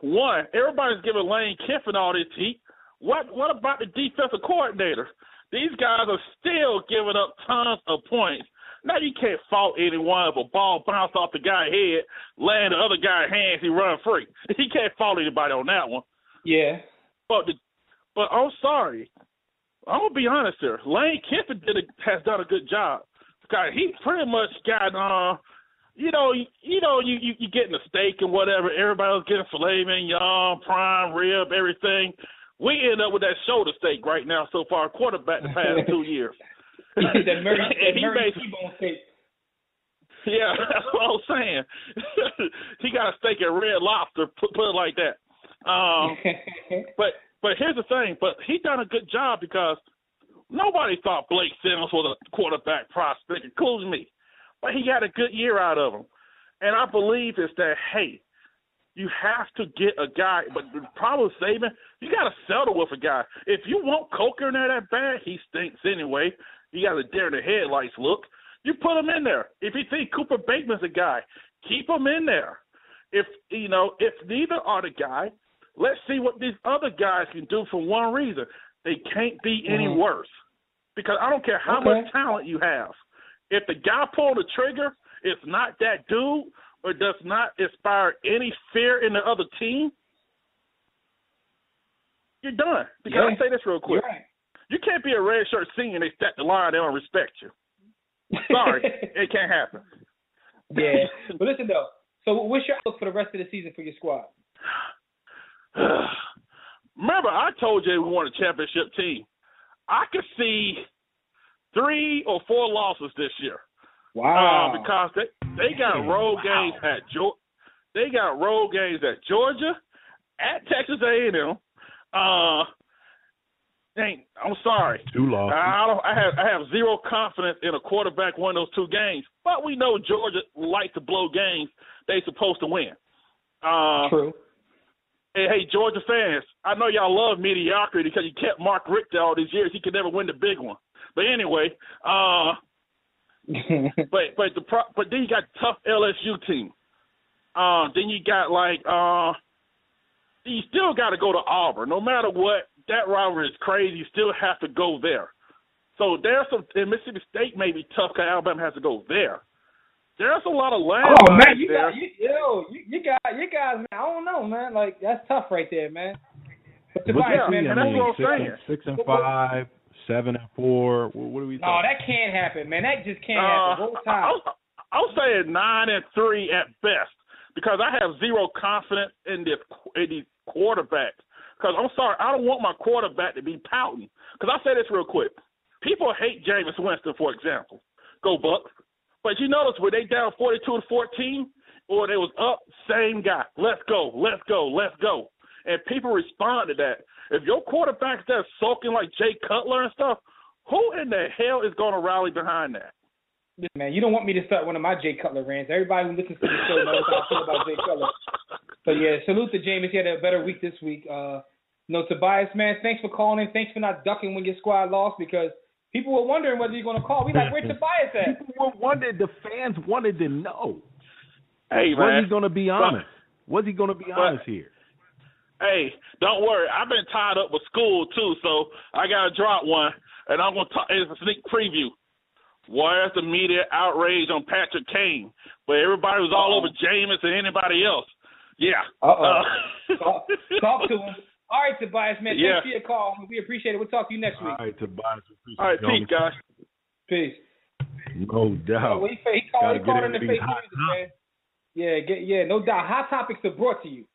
One, everybody's giving Lane Kiffin all this heat. What about the defensive coordinator? These guys are still giving up tons of points. Now you can't fault anyone if a ball bounced off the guy's head, land the other guy's hands, he run free. He can't fault anybody on that one. Yeah. But I'm sorry. I'm gonna be honest here. Lane Kiffin has done a good job. God, he pretty much got you getting a steak and whatever. Everybody was getting filet mignon, prime rib, everything. We end up with that shoulder steak right now so far. Quarterback the past 2 years. that Murray T-bone steak. Yeah, that's what I was saying. He got a steak at Red Lobster. Put it like that. But here's the thing. But he done a good job because nobody thought Blake Sims was a quarterback prospect, including me. But he got a good year out of him. And I believe it's that, hey, you have to get a guy. But the problem with Saban, you got to settle with a guy. If you want Coker in there that bad, he stinks anyway. You got to dare the headlights look. You put him in there. If you think Cooper Bateman's a guy, keep him in there. If neither are the guy, let's see what these other guys can do for one reason. They can't be any worse. Because I don't care how much talent you have. If the guy pulled the trigger, it's not that dude or does not inspire any fear in the other team, you're done. Because I'll say this real quick. Right. You can't be a red shirt senior and they stack the line, they don't respect you. Sorry, it can't happen. Yeah. But listen, though, so what's your outlook for the rest of the season for your squad? remember, I told you we won a championship team. I could see 3 or 4 losses this year. Wow. Because they got road games at Georgia. They got road games at Georgia, at Texas A&M. I'm sorry. 2 losses. I have zero confidence in a quarterback winning those 2 games. But we know Georgia likes to blow games they supposed to win. True. And hey, Georgia fans, I know y'all love mediocrity because you kept Mark Richt all these years. He could never win the big one. But anyway, but then you got tough LSU team. Then you got you still got to go to Auburn. No matter what, that rivalry is crazy. You still have to go there. So there's some, and Mississippi State may be tough because Alabama has to go there. There's a lot of land. Oh man, you guys, man. I don't know, man. Like that's tough right there, man. But Tobias, man, that's what I'm saying. 6-5, 7-4. What are we talking? No, that can't happen, man. That just can't happen. Roll Tide. I'll say 9-3 at best because I have zero confidence in these quarterbacks. Because I'm sorry, I don't want my quarterback to be pouting. Because I'll say this real quick. People hate Jameis Winston, for example. Go Bucks. But you notice, were they down 42-14 or they was up, same guy. Let's go, let's go, let's go. And people respond to that. If your quarterback's there sulking like Jay Cutler and stuff, who in the hell is going to rally behind that? Man, you don't want me to start one of my Jay Cutler rants. Everybody who listens to the show knows how I feel about Jay Cutler. So, yeah, salute to Jameis. He had a better week this week. Tobias, man, thanks for calling in. Thanks for not ducking when your squad lost because people were wondering whether you're going to call. We like, where Tobias at? People were wondering. The fans wanted to know. Hey, man. Was he going to be honest? Was he going to be honest here? Hey, don't worry. I've been tied up with school, too, so I got to drop one. And I'm going to talk. It's a sneak preview. Where's the media outrage on Patrick Kane? But everybody was all over Jameis and anybody else. Yeah. Talk to him. All right, Tobias, man. Thanks for your call. We appreciate it. We'll talk to you next week. All right, Tobias. All right, peace, guys. Peace. No doubt. He called in the fake music, man. Yeah, no doubt. Hot Topics are brought to you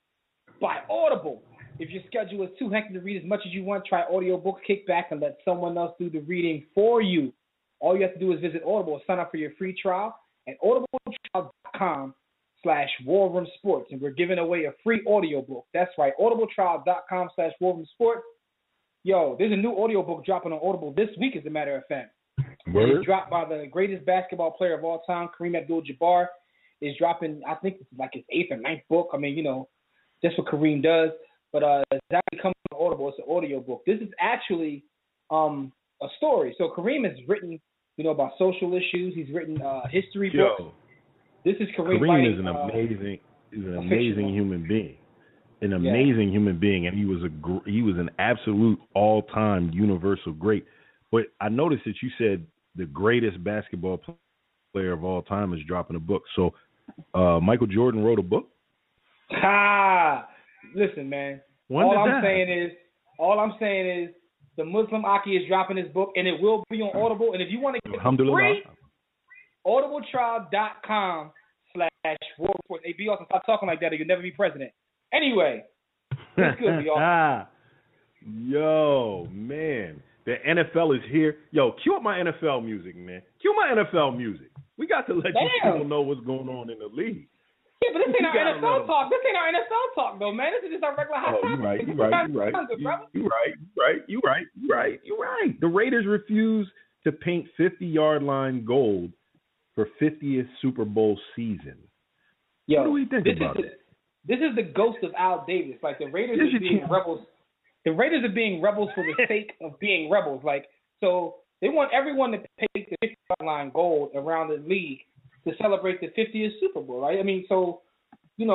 by Audible. If your schedule is too hectic to read as much as you want, try Audiobook Kickback and let someone else do the reading for you. All you have to do is visit Audible and sign up for your free trial at audibletrial.com/warroomsports. And we're giving away a free audiobook. That's right, audibletrial.com/warroomsports. Yo, there's a new audiobook dropping on Audible this week, as a matter of fact. It's dropped by the greatest basketball player of all time, Kareem Abdul-Jabbar. It's dropping, I think it's like his 8th or 9th book. I mean, that's what Kareem does. But it's actually coming on Audible. It's an audiobook. This is actually a story. So Kareem has written, about social issues. He's written history books. This is Kareem. Kareem is an amazing human being. An amazing human being, and he was an absolute all-time universal great. But I noticed that you said the greatest basketball player of all time is dropping a book. So Michael Jordan wrote a book? Listen, man. All I'm saying is the Muslim Aki is dropping his book, and it will be on Audible. And if you want to get it free, audibletrial.com/warroomsports. Hey, B. Also, stop talking like that, or you'll never be president. Anyway, it's good, y'all. Yo, man. The NFL is here. Yo, cue up my NFL music, man. Cue my NFL music. We got to let these people know what's going on in the league. Yeah, but this ain't our NFL talk. This ain't our NFL talk, though, man. This is just our regular hot topic. You're right. The Raiders refuse to paint 50-yard line gold for 50th Super Bowl season. Yo, what do we think about it? This is the ghost of Al Davis. Like, the Raiders are being rebels. The Raiders are being rebels for the sake of being rebels. Like, so they want everyone to paint the 50-yard line gold around the league to celebrate the 50th Super Bowl, right? I mean, so, this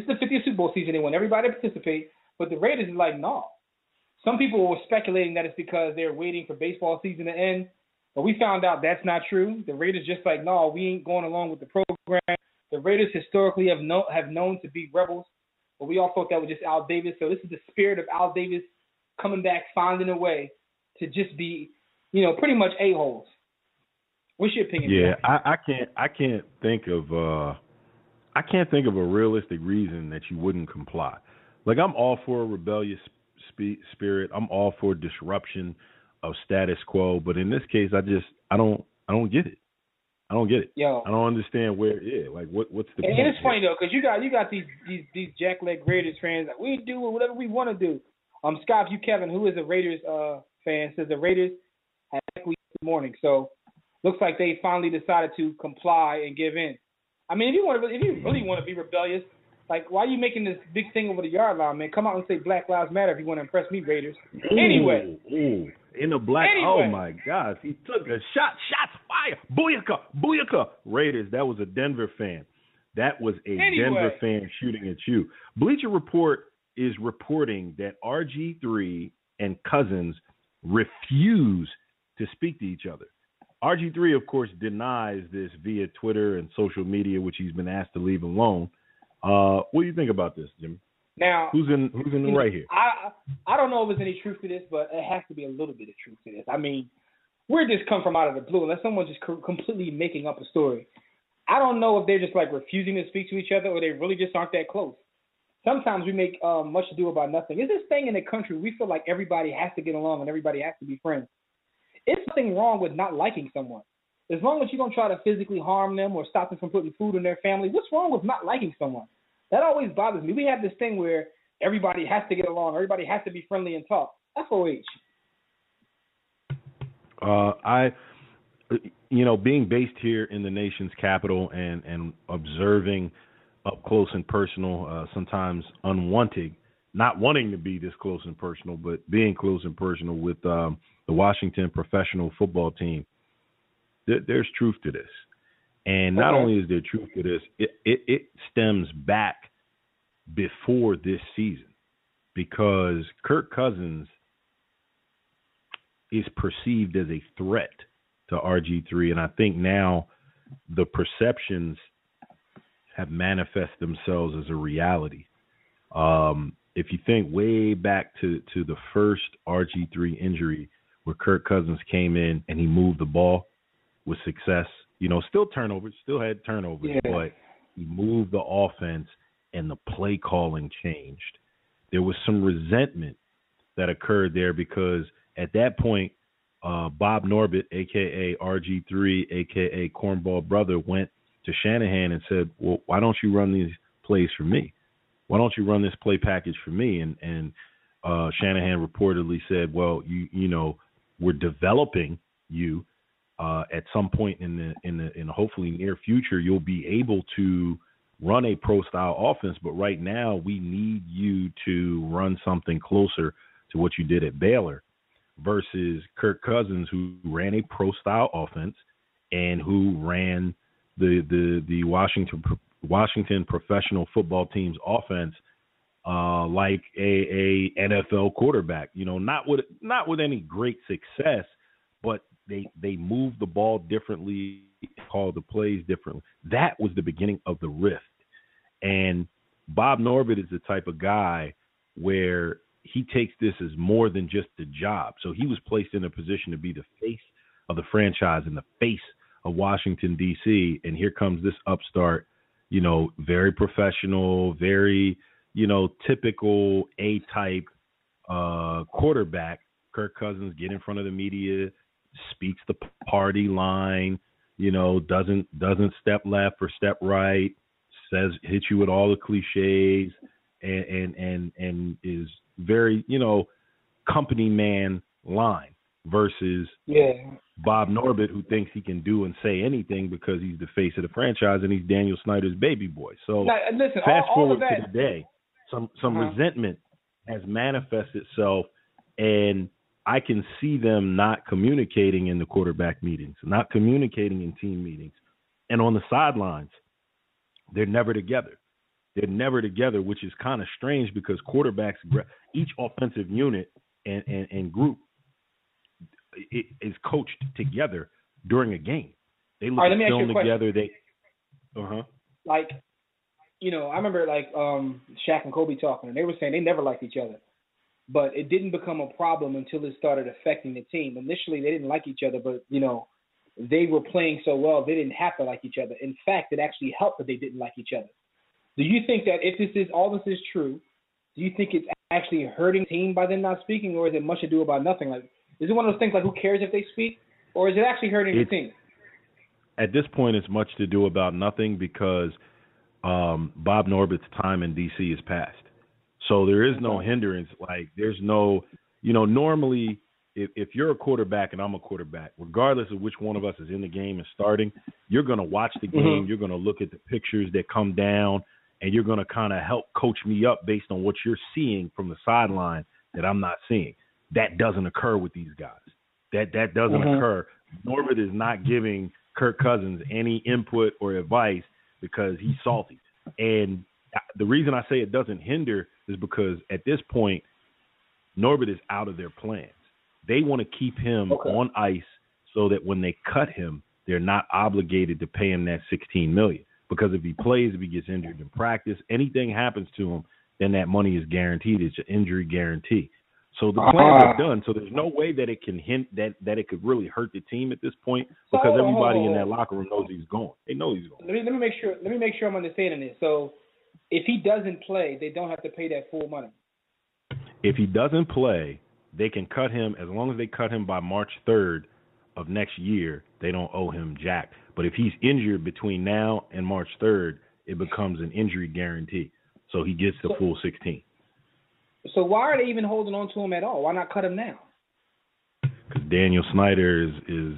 is the 50th Super Bowl season. They want everybody to participate, but the Raiders is like, no. Some people were speculating that it's because they're waiting for baseball season to end, but we found out that's not true. The Raiders just like, no, we ain't going along with the program. The Raiders historically have known to be rebels, but we all thought that was just Al Davis. So this is the spirit of Al Davis coming back, finding a way to just be, pretty much a-holes. What's your opinion? Yeah, I can't think of a realistic reason that you wouldn't comply. Like, I'm all for a rebellious spirit. I'm all for disruption of status quo. But in this case, I don't get it. I don't get it. Yo. I don't understand what's the point? And it's funny though, because you got these jackleg Raiders fans. Like, we do whatever we want to do. Scott Kevin, who is a Raiders fan, says the Raiders had equity this morning. So looks like they finally decided to comply and give in. I mean, if you really want to be rebellious, like, why are you making this big thing over the yard line, man? Come out and say Black Lives Matter if you want to impress me, Raiders. Anyway. Ooh. In the black. Anyway. Oh my gosh, he took a shot. Shots fired. Booyaka. Raiders. That was a Denver fan. That was a Denver fan shooting at you. Bleacher Report is reporting that RG3 and Cousins refuse to speak to each other. RG3, of course, denies this via Twitter and social media, which he's been asked to leave alone. What do you think about this, Jimmy? Now, who's in the right here? I don't know if there's any truth to this, but it has to be a little bit of truth to this. I mean, where did this come from out of the blue? Unless someone's just completely making up a story. I don't know if they're just like refusing to speak to each other, or they really just aren't that close. Sometimes we make much ado about nothing. It's this thing in the country, we feel like everybody has to get along and everybody has to be friends. It's nothing wrong with not liking someone. As long as you don't try to physically harm them or stop them from putting food in their family, what's wrong with not liking someone? That always bothers me. We have this thing where everybody has to get along, everybody has to be friendly and talk. That's OH. Being based here in the nation's capital and observing up close and personal, sometimes unwanted, not wanting to be this close and personal, but being close and personal with the Washington professional football team, there's truth to this. And not only is there truth to this, it stems back before this season, because Kirk Cousins is perceived as a threat to RG3. And I think now the perceptions have manifested themselves as a reality. If you think way back to the first RG3 injury, where Kirk Cousins came in and he moved the ball with success, still turnovers, but he moved the offense and the play calling changed. There was some resentment that occurred there because at that point, Bob Norbert, a.k.a. RG3, a.k.a. Cornball Brother, went to Shanahan and said, well, why don't you run these plays for me? Why don't you run this play package for me? And Shanahan reportedly said, well, you we're developing you. At some point in the hopefully near future, you'll be able to run a pro style offense. But right now, we need you to run something closer to what you did at Baylor, versus Kirk Cousins, who ran a pro style offense and who ran the Washington professional football team's offense like a NFL quarterback. Not with any great success, but they moved the ball differently, called the plays differently. That was the beginning of the rift. And Bob Norbert is the type of guy where he takes this as more than just a job. So he was placed in a position to be the face of the franchise and the face of Washington, D.C. And here comes this upstart, very professional, very, typical A-type quarterback. Kirk Cousins get in front of the media, speaks the party line, doesn't step left or step right, hits you with all the cliches, and is very, company man line, versus Bob Norbert, who thinks he can do and say anything because he's the face of the franchise and he's Daniel Snyder's baby boy. So now, listen, fast forward to today, some resentment has manifested itself, and I can see them not communicating in the quarterback meetings, not communicating in team meetings, and on the sidelines, they're never together. They're never together, which is kind of strange because quarterbacks, each offensive unit and group is coached together during a game. They look at film together. I remember Shaq and Kobe talking, and they were saying they never liked each other. But it didn't become a problem until it started affecting the team. Initially, they didn't like each other, but, they were playing so well, they didn't have to like each other. In fact, it actually helped that they didn't like each other. Do you think that if all this is true, do do you think it's actually hurting the team by them not speaking, or is it much ado about nothing? Like, is it one of those things like who cares if they speak, or is it actually hurting the team? At this point, it's much to do about nothing because Bob Norbert's time in D.C. is past. So there is no hindrance. Like, there's no, normally if you're a quarterback and I'm a quarterback, regardless of which one of us is in the game and starting, you're going to watch the game. You're going to look at the pictures that come down, and you're going to kind of help coach me up based on what you're seeing from the sideline that I'm not seeing. That doesn't occur with these guys. That doesn't occur. Norbert is not giving Kirk Cousins any input or advice because he's salty. And the reason I say it doesn't hinder is because at this point, Norbert is out of their plans. They want to keep him on ice so that when they cut him, they're not obligated to pay him that $16 million. Because if he plays, if he gets injured in practice, anything happens to him, then that money is guaranteed. It's an injury guarantee. So the plans are done. So there's no way that it can hint that it could really hurt the team at this point because everybody in that locker room knows he's going. They know he's going. Let me make sure I'm understanding this. So if he doesn't play, they don't have to pay that full money. If he doesn't play, they can cut him as long as they cut him by March 3rd of next year. They don't owe him jack. But if he's injured between now and March 3rd, it becomes an injury guarantee. So he gets the full 16. So why are they even holding on to him at all? Why not cut him now? Because Daniel Snyder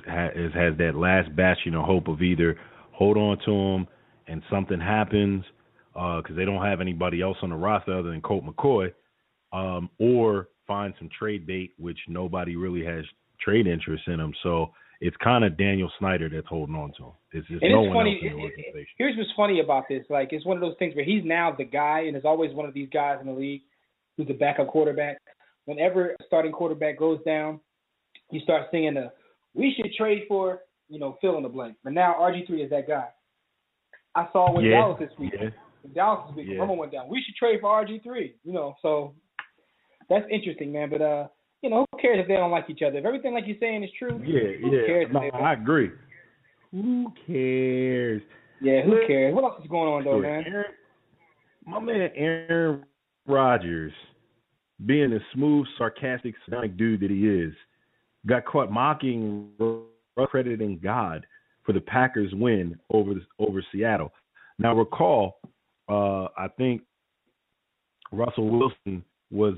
has that last bastion of hope of either hold on to him and something happens because they don't have anybody else on the roster other than Colt McCoy, or find some trade bait, which nobody really has trade interest in him. So it's kind of Daniel Snyder that's holding on to him. It's no one else in the organization. Here's what's funny about this. Like, it's one of those things where he's now the guy, and there's always one of these guys in the league who's the backup quarterback. Whenever a starting quarterback goes down, you start singing we should trade for, fill in the blank. But now RG3 is that guy. I saw with Dallas this week. Yeah. Dallas this week, Romo went down. We should trade for RG3. So that's interesting, man. But who cares if they don't like each other? If everything like you're saying is true, who cares? No, I agree. Who cares? Yeah, who cares? What else is going on, though, man? My man Aaron Rodgers, being the smooth, sarcastic, sonic dude that he is, got caught mocking, crediting God for the Packers' win over Seattle. Now, recall, I think Russell Wilson was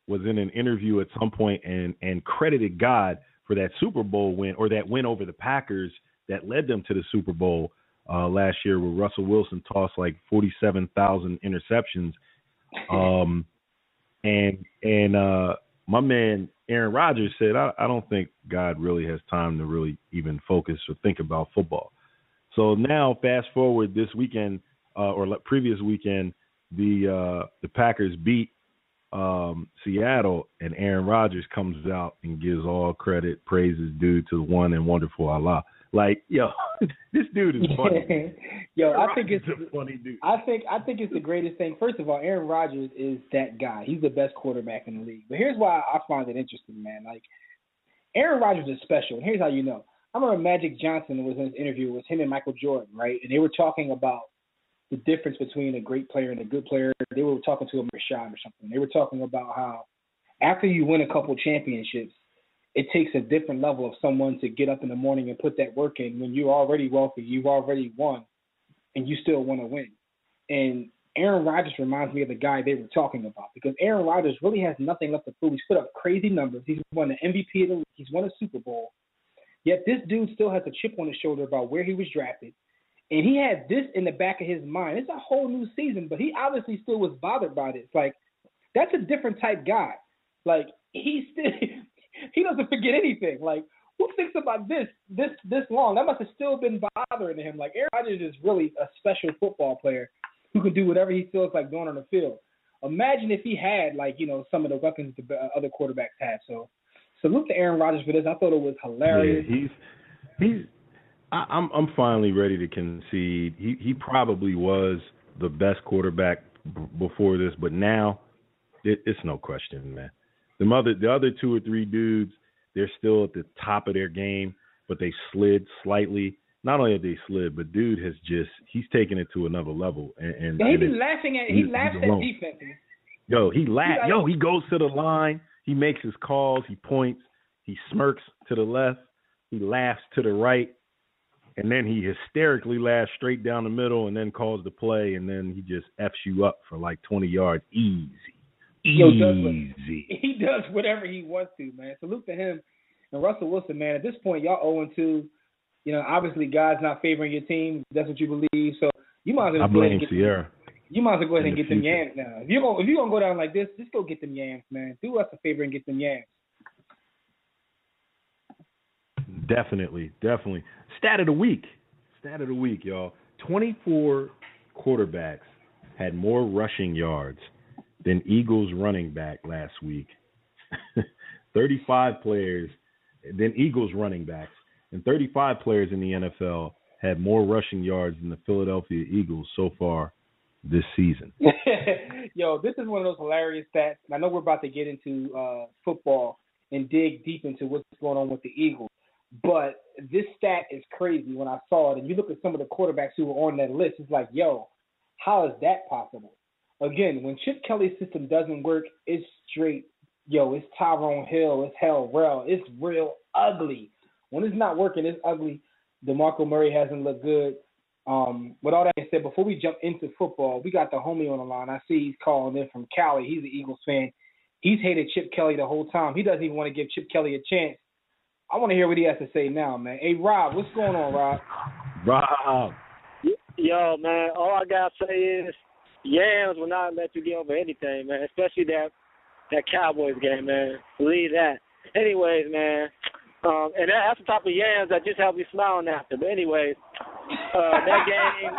in an interview at some point and credited God for that Super Bowl win, or that win over the Packers that led them to the Super Bowl last year, where Russell Wilson tossed like 47,000 interceptions. And my man Aaron Rodgers said, I don't think God really has time to really even focus or think about football. So now, fast forward this weekend or previous weekend, the Packers beat Seattle, and Aaron Rodgers comes out and gives all credit, praises due to the one and wonderful Allah. Like, this dude is funny. I think it's a funny dude. I think it's the greatest thing. First of all, Aaron Rodgers is that guy. He's the best quarterback in the league. But here's why I find it interesting, man. Like, Aaron Rodgers is special, and here's how you know. I remember Magic Johnson was in this interview with him and Michael Jordan, right? And they were talking about the difference between a great player and a good player. They were talking to him Rashad or something. They were talking about how after you win a couple championships, it takes a different level of someone to get up in the morning and put that work in when you're already wealthy, you've already won, and you still want to win. And Aaron Rodgers reminds me of the guy they were talking about, because Aaron Rodgers really has nothing left to prove. He's put up crazy numbers. He's won the MVP of the league. He's won a Super Bowl. Yet this dude still has a chip on his shoulder about where he was drafted. And he had this in the back of his mind. It's a whole new season, but he obviously still was bothered by this. Like, that's a different type guy. Like, he doesn't forget anything. Like, who thinks about this long? That must have still been bothering him. Like, Aaron Rodgers is really a special football player who can do whatever he feels like doing on the field. Imagine if he had, some of the weapons the other quarterbacks have. So, salute to Aaron Rodgers for this. I thought it was hilarious. Yeah, I'm finally ready to concede. He probably was the best quarterback before this, but now it's no question, man. The other two or three dudes, they're still at the top of their game, but they slid slightly. Not only have they slid, but dude he's taken it to another level. And he laughs at defenses. Yo, he laughs. Yo, he goes to the line. He makes his calls. He points. He smirks to the left. He laughs to the right. And then he hysterically laughs straight down the middle and then calls the play. And then he just F's you up for like 20 yards. Easy. He does whatever he wants to, man. Salute to him. And Russell Wilson, man, at this point, y'all 0-2. You know, obviously, God's not favoring your team. That's what you believe. So you might as well go ahead and get Sierra. You might as well go ahead and get them yams now. If you're gonna go down like this, just go get them yams, man. Do us a favor and get them yams. Definitely. Stat of the week, y'all. 24 quarterbacks had more rushing yards than Eagles running back last week. 35 players than Eagles running backs, and 35 players in the NFL had more rushing yards than the Philadelphia Eagles so far this season. Yo, this is one of those hilarious stats. I know we're about to get into football and dig deep into what's going on with the Eagles, but this stat is crazy when I saw it. And you look at some of the quarterbacks who were on that list, it's like, yo, how is that possible? Again, when Chip Kelly's system doesn't work, it's straight, yo, it's Tyrone Hill, it's Hell Rell, it's real ugly. When it's not working, it's ugly. DeMarco Murray hasn't looked good. With all that being said, before we jump into football, we got the homie on the line. I see he's calling in from Cali. He's an Eagles fan. He's hated Chip Kelly the whole time. He doesn't even want to give Chip Kelly a chance. I want to hear what he has to say now, man. Hey, Rob, what's going on, Rob? Rob. Yo, man, all I got to say is Yams will not let you get over anything, man, especially that Cowboys game, man. Believe that. Anyways, man, and that's the type of Yams that just have me smiling after. But anyways, that game.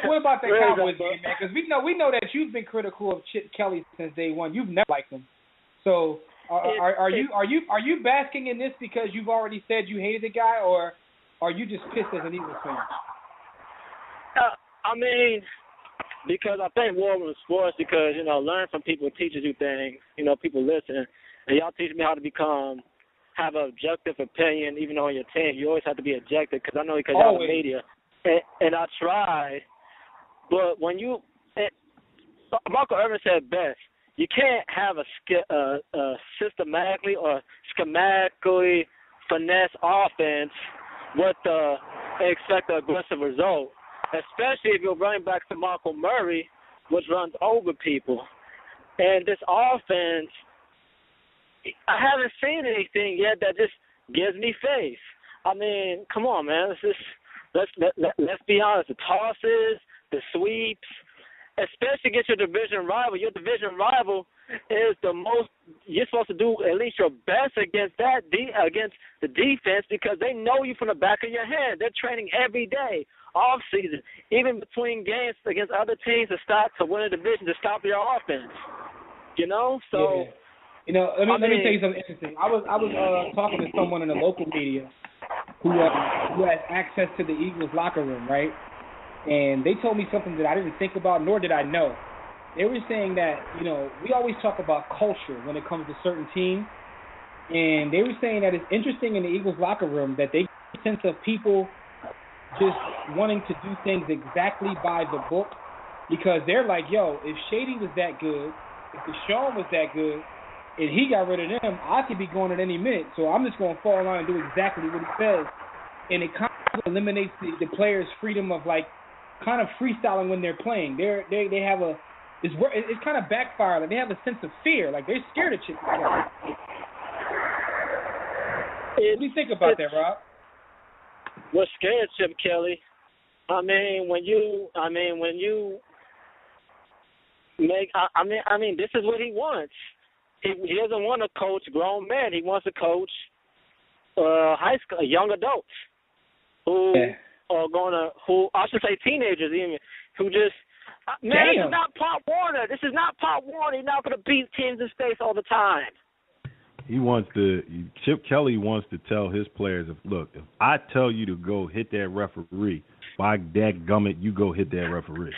What about that Cowboys game, man? Because we know that you've been critical of Chip Kelly since day one. You've never liked him. So are you basking in this because you've already said you hated the guy, or are you just pissed as an Eagles fan? I mean, because I think War Room Sports, because, you know, learn from people who teaches you things, you know, people listen, and y'all teach me how to have an objective opinion, even though on your team, you always have to be objective, because I know because y'all the media, and I try, but when Michael Irvin said best, you can't have a systematically or schematically finesse offense with the expect an aggressive result, especially if you're running back to Michael Murray, which runs over people. And this offense, I haven't seen anything yet that just gives me faith. I mean, come on, man. Let's be honest. The tosses, the sweeps, especially against your division rival. Your division rival is the most. You're supposed to do at least your best against against the defense, because they know you from the back of your hand. They're training every day, off season, even between games against other teams to win a division to stop your offense. You know, so. Yeah. You know, let me tell you something interesting. I was talking to someone in the local media who has access to the Eagles locker room, right? And they told me something that I didn't think about, nor did I know. They were saying that, you know, we always talk about culture when it comes to certain teams. And they were saying that it's interesting in the Eagles locker room that they get a sense of people just wanting to do things exactly by the book, because they're like, yo, if Shady was that good, if Deshaun was that good, and he got rid of them, I could be going at any minute. So I'm just going to fall in line and do exactly what he says. And it kind of eliminates the players' freedom of, like, kind of freestyling when they're playing. They have it's kind of backfired. Like, they have a sense of fear. Like, they're scared of Chip Kelly. What do you think about that, Rob? We're scared of Chip Kelly. I mean, when you make, I mean, this is what he wants. He doesn't want to coach grown men. He wants to coach high school, young adults who I should say teenagers even, who just, man, This is not Pop Warner. This is not Pop Warner. He's not going to beat teams in space all the time. Chip Kelly wants to tell his players, if I tell you to go hit that referee, by dadgummit, you go hit that referee.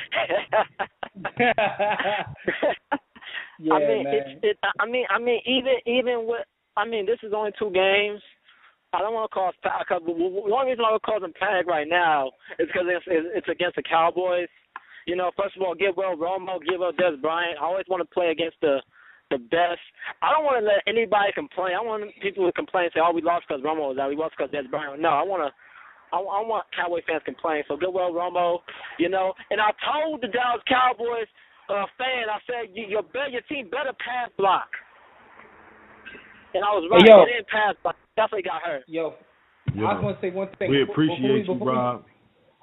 Yeah, even with, this is only 2 games. I don't want to cause panic. The only reason I would cause them panic right now is because it's against the Cowboys. You know, first of all, give Will Romo, give Will Dez Bryant. I always want to play against the best. I don't want to let anybody complain. I want people to complain and say, "Oh, we lost because Romo was out. We lost because Dez Bryant." No, I want Cowboy fans to complain. So good Will Romo, you know. And I told the Dallas Cowboys fan, I said, your team better pass block. And I was right. Hey, they didn't pass block. Definitely got hurt. Yo, I just want to say one thing. We appreciate you, Rob.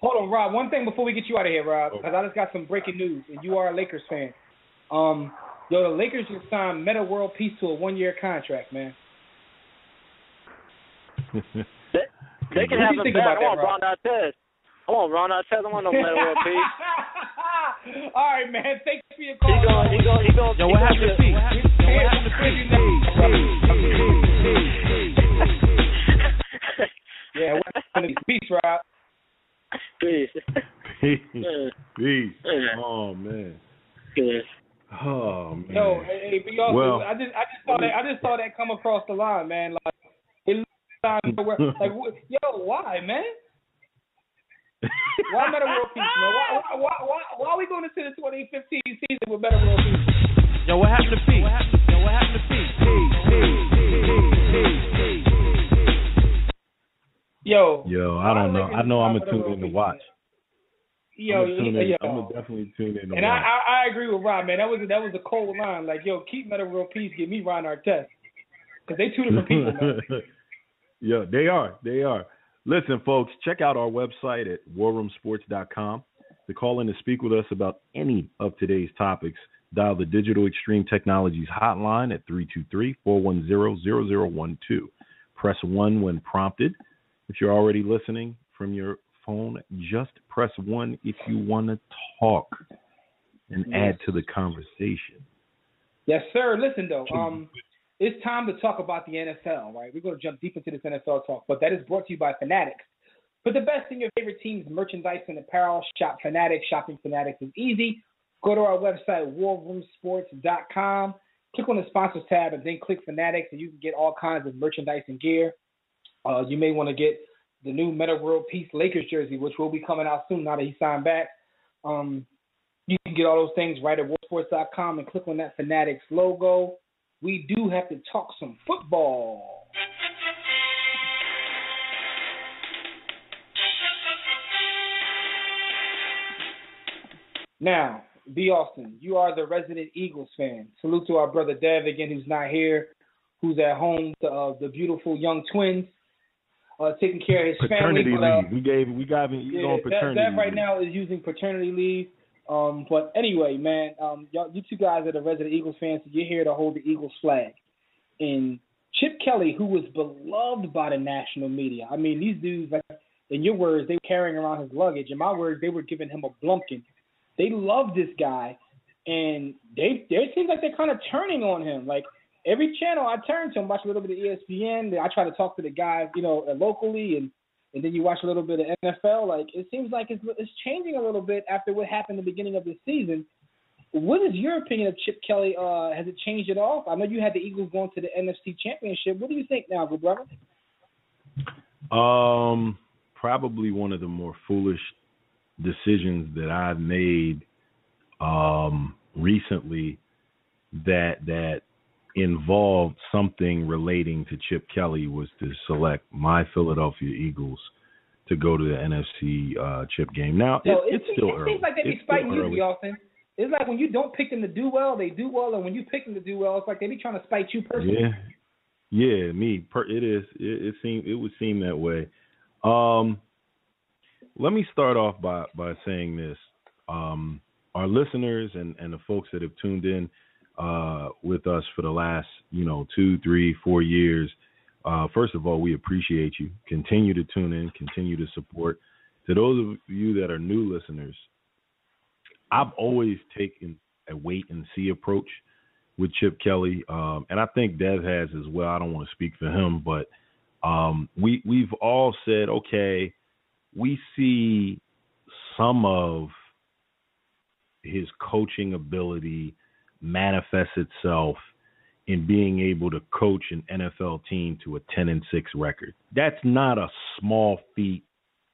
Hold on, Rob. One thing before we get you out of here, Rob, because I just got some breaking news, and you are a Lakers fan. The Lakers just signed Metta World Peace to a 1-year contract, man. They can have him back. I want Ron Artest. I want Ron Artest. I want no Metta World Peace. All right, man. Thanks for your call. He going. Yo, what happened to Pete? Yeah, what happened to Peace, Rob? Peace. Oh man. Yes. Oh man. Yo, hey, well, I just saw that come across the line, man. Like, it like, yo, why, man? Why Metta World Peace, man? Why are we going into the 2015 season with Metta World Peace? Yo, what happened to Pete? Yo, I don't know. I know I'm gonna tune in to watch. Yo, I'm gonna definitely tune in to and watch. I agree with Rob, man. That was a cold line. Like, yo, keep Metta World Peace, give me Ron Artest, because they two different people, man. Yeah, they are. Listen, folks, check out our website at warroomsports.com. To call in to speak with us about any of today's topics, dial the Digital Extreme Technologies hotline at 323-410-0012. Press 1 when prompted. If you're already listening from your phone, just press 1 if you want to talk and add to the conversation. Yes, sir. Listen, though, it's time to talk about the NFL, right? We're going to jump deep into this NFL talk, but that is brought to you by Fanatics. Put the best in your favorite team's merchandise and apparel. Shop Fanatics. Shopping Fanatics is easy. Go to our website, warroomsports.com. Click on the sponsors tab and then click Fanatics, and you can get all kinds of merchandise and gear. You may want to get the new Metta World Peace Lakers jersey, which will be coming out soon now that he signed back. You can get all those things right at warroomsports.com and click on that Fanatics logo. We do have to talk some football. Now, B. Austin, you are the resident Eagles fan. Salute to our brother Dev again, who's not here, who's at home, the beautiful young twins, taking care of his paternity family. Leave. We got him on paternity Dev right leave. now is using paternity leave. But anyway, man, you two guys are the resident Eagles fans, so you're here to hold the Eagles flag. And Chip Kelly, who was beloved by the national media. I mean, these dudes, like, in your words, they were carrying around his luggage. In my words, they were giving him a blumpkin. They love this guy, and they seems like they're kind of turning on him. Like, every channel I turn to, I watch a little bit of ESPN. I try to talk to the guys, locally, and then you watch a little bit of NFL. Like, it seems like it's changing a little bit after what happened at the beginning of the season. What is your opinion of Chip Kelly? Has it changed at all? I know you had the Eagles going to the NFC Championship. What do you think now, good brother? Probably one of the more foolish decisions that I've made recently that involved something relating to Chip Kelly was to select my Philadelphia Eagles to go to the NFC Chip game. Now, it's still early. It seems like they be spiting you, Austin. It's like when you don't pick them to do well, they do well, and when you pick them to do well, it's like they be trying to spite you personally. Yeah, me. It is. It would seem that way. Let me start off by saying this. Our listeners and the folks that have tuned in with us for the last 2, 3, 4 years. First of all, we appreciate you. Continue to tune in. Continue to support. To those of you that are new listeners, I've always taken a wait and see approach with Chip Kelly, and I think Dev has as well. I don't want to speak for him, but we've all said, okay, we see some of his coaching ability manifest itself in being able to coach an NFL team to a 10-6 record. That's not a small feat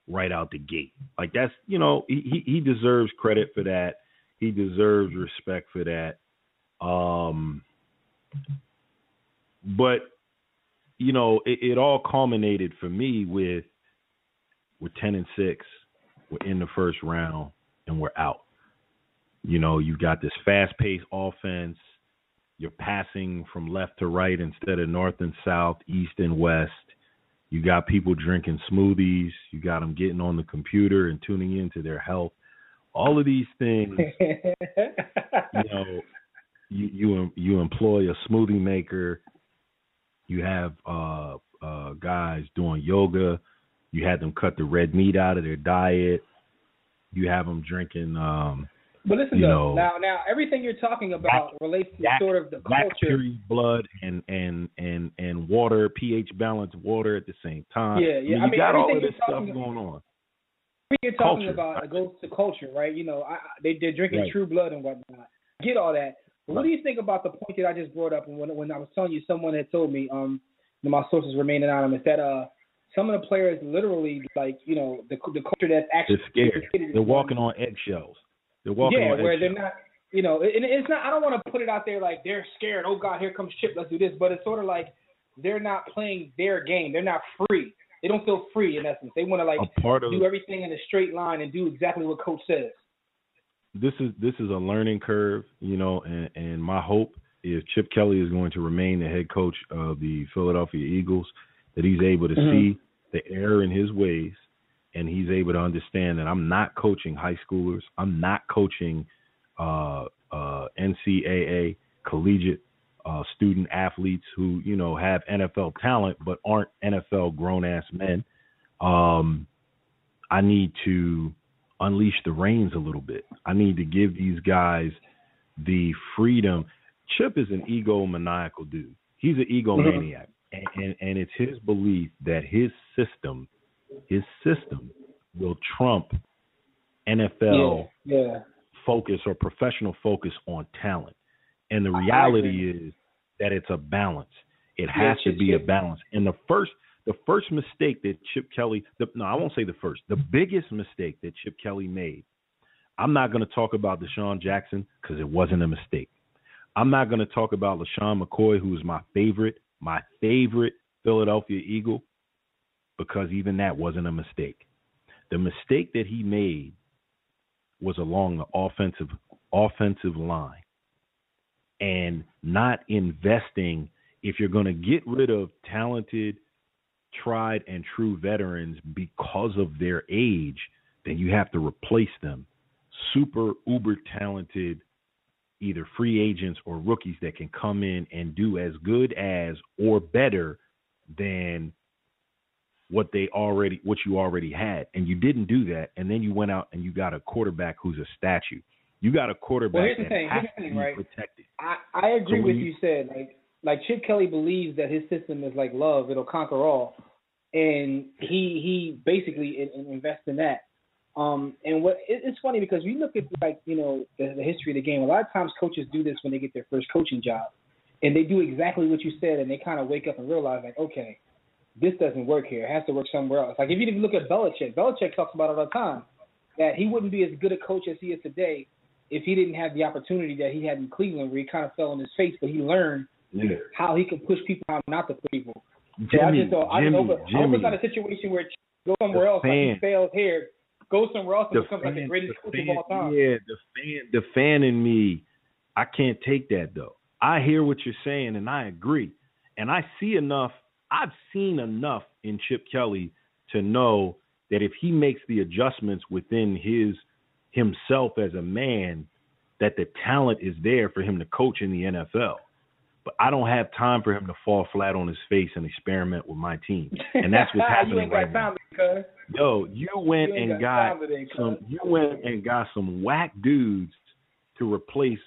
right out the gate. Like, that's, you know, he deserves credit for that. He deserves respect for that. But, you know, it all culminated for me with 10-6. We're in the first round and we're out. You know, you've got this fast-paced offense. You're passing from left to right instead of north and south, east and west. You got people drinking smoothies. You got them getting on the computer and tuning into their health. All of these things, you know, you employ a smoothie maker. You have guys doing yoga. You had them cut the red meat out of their diet. You have them drinking. But listen, though, now everything you're talking about relates to sort of the black culture. Pure blood and water, pH balanced water at the same time. Yeah. I mean, you got all of this stuff going on. You're talking about it goes to culture, right? You know, they're drinking True Blood and whatnot. I get all that. But what do you think about the point that I just brought up? And when I was telling you, someone had told me, my sources remain anonymous, that some of the players literally, like, you know, the culture that's actually they're scared. They're walking on eggshells. They're walking on where eggshells. they're not, you know, and it's not. I don't want to put it out there like they're scared. Oh God, here comes Chip. Let's do this. But it's sort of like they're not playing their game. They're not free. They don't feel free in essence. They want to like do everything in a straight line and do exactly what coach says. This is a learning curve, you know, and my hope is Chip Kelly is going to remain the head coach of the Philadelphia Eagles, that he's able to see the error in his ways, and he's able to understand that I'm not coaching high schoolers. I'm not coaching NCAA collegiate student athletes who, you know, have NFL talent but aren't NFL grown-ass men. I need to unleash the reins a little bit. I need to give these guys the freedom. Chip is an egomaniacal dude. He's an egomaniac. And it's his belief that his system will trump NFL focus or professional focus on talent. And the reality is that it's a balance. It has to be a balance. And the first mistake that Chip Kelly, I won't say the first, the biggest mistake that Chip Kelly made, I'm not going to talk about Deshaun Jackson because it wasn't a mistake. I'm not going to talk about LaShawn McCoy, who is my favorite Philadelphia Eagle, because even that wasn't a mistake. The mistake that he made was along the offensive line and not investing. If you're going to get rid of talented, tried and true veterans because of their age, then you have to replace them. Super uber talented, either free agents or rookies that can come in and do as good as or better than what you already had. And you didn't do that, and then you went out and you got a quarterback who's a statue. You got a quarterback that has to be protected. I agree with you said. Like Chip Kelly believes that his system is like love; it'll conquer all, and he basically invests in that. And it's funny because we look at like, you know, the history of the game. A lot of times coaches do this when they get their first coaching job, and they do exactly what you said, and they kind of wake up and realize like, okay, this doesn't work here. It has to work somewhere else. Like if you even look at Belichick talks about it all the time that he wouldn't be as good a coach as he is today if he didn't have the opportunity that he had in Cleveland, where he kind of fell on his face, but he learned how he could push people, how not to push people. So I just thought, I hope it's not a situation where go somewhere else, like he failed here, go somewhere else and becomes like the greatest coach of all time. Yeah, the fan in me, I can't take that though. I hear what you're saying and I agree. And I've seen enough in Chip Kelly to know that if he makes the adjustments within himself as a man, that the talent is there for him to coach in the NFL. But I don't have time for him to fall flat on his face and experiment with my team. And that's what's happening right now. Yo, you went and got some whack dudes to replace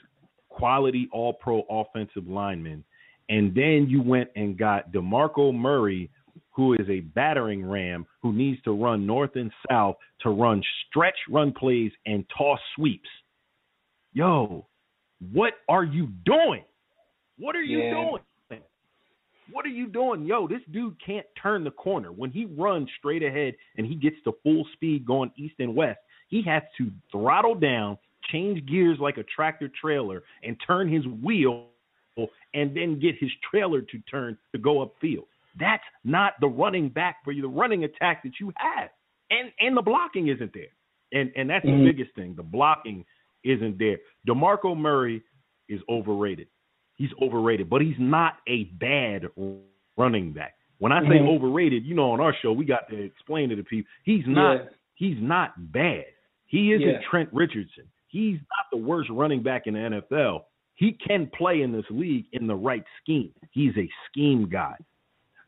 quality all-pro offensive linemen. And then you went and got DeMarco Murray, who is a battering ram who needs to run north and south to run stretch run plays and toss sweeps. Yo, what are you doing? What are you doing? What are you doing? Yo, this dude can't turn the corner. When he runs straight ahead and he gets to full speed going east and west, he has to throttle down, change gears like a tractor trailer, and turn his wheel and then get his trailer to turn to go upfield. That's not the running back for you, the running attack that you have. And the blocking isn't there. And that's the biggest thing. The blocking isn't there. DeMarco Murray is overrated. He's overrated, but he's not a bad running back. When I say overrated, you know, on our show, we got to explain to the people, he's not bad. He isn't Trent Richardson. He's not the worst running back in the NFL. He can play in this league in the right scheme. He's a scheme guy.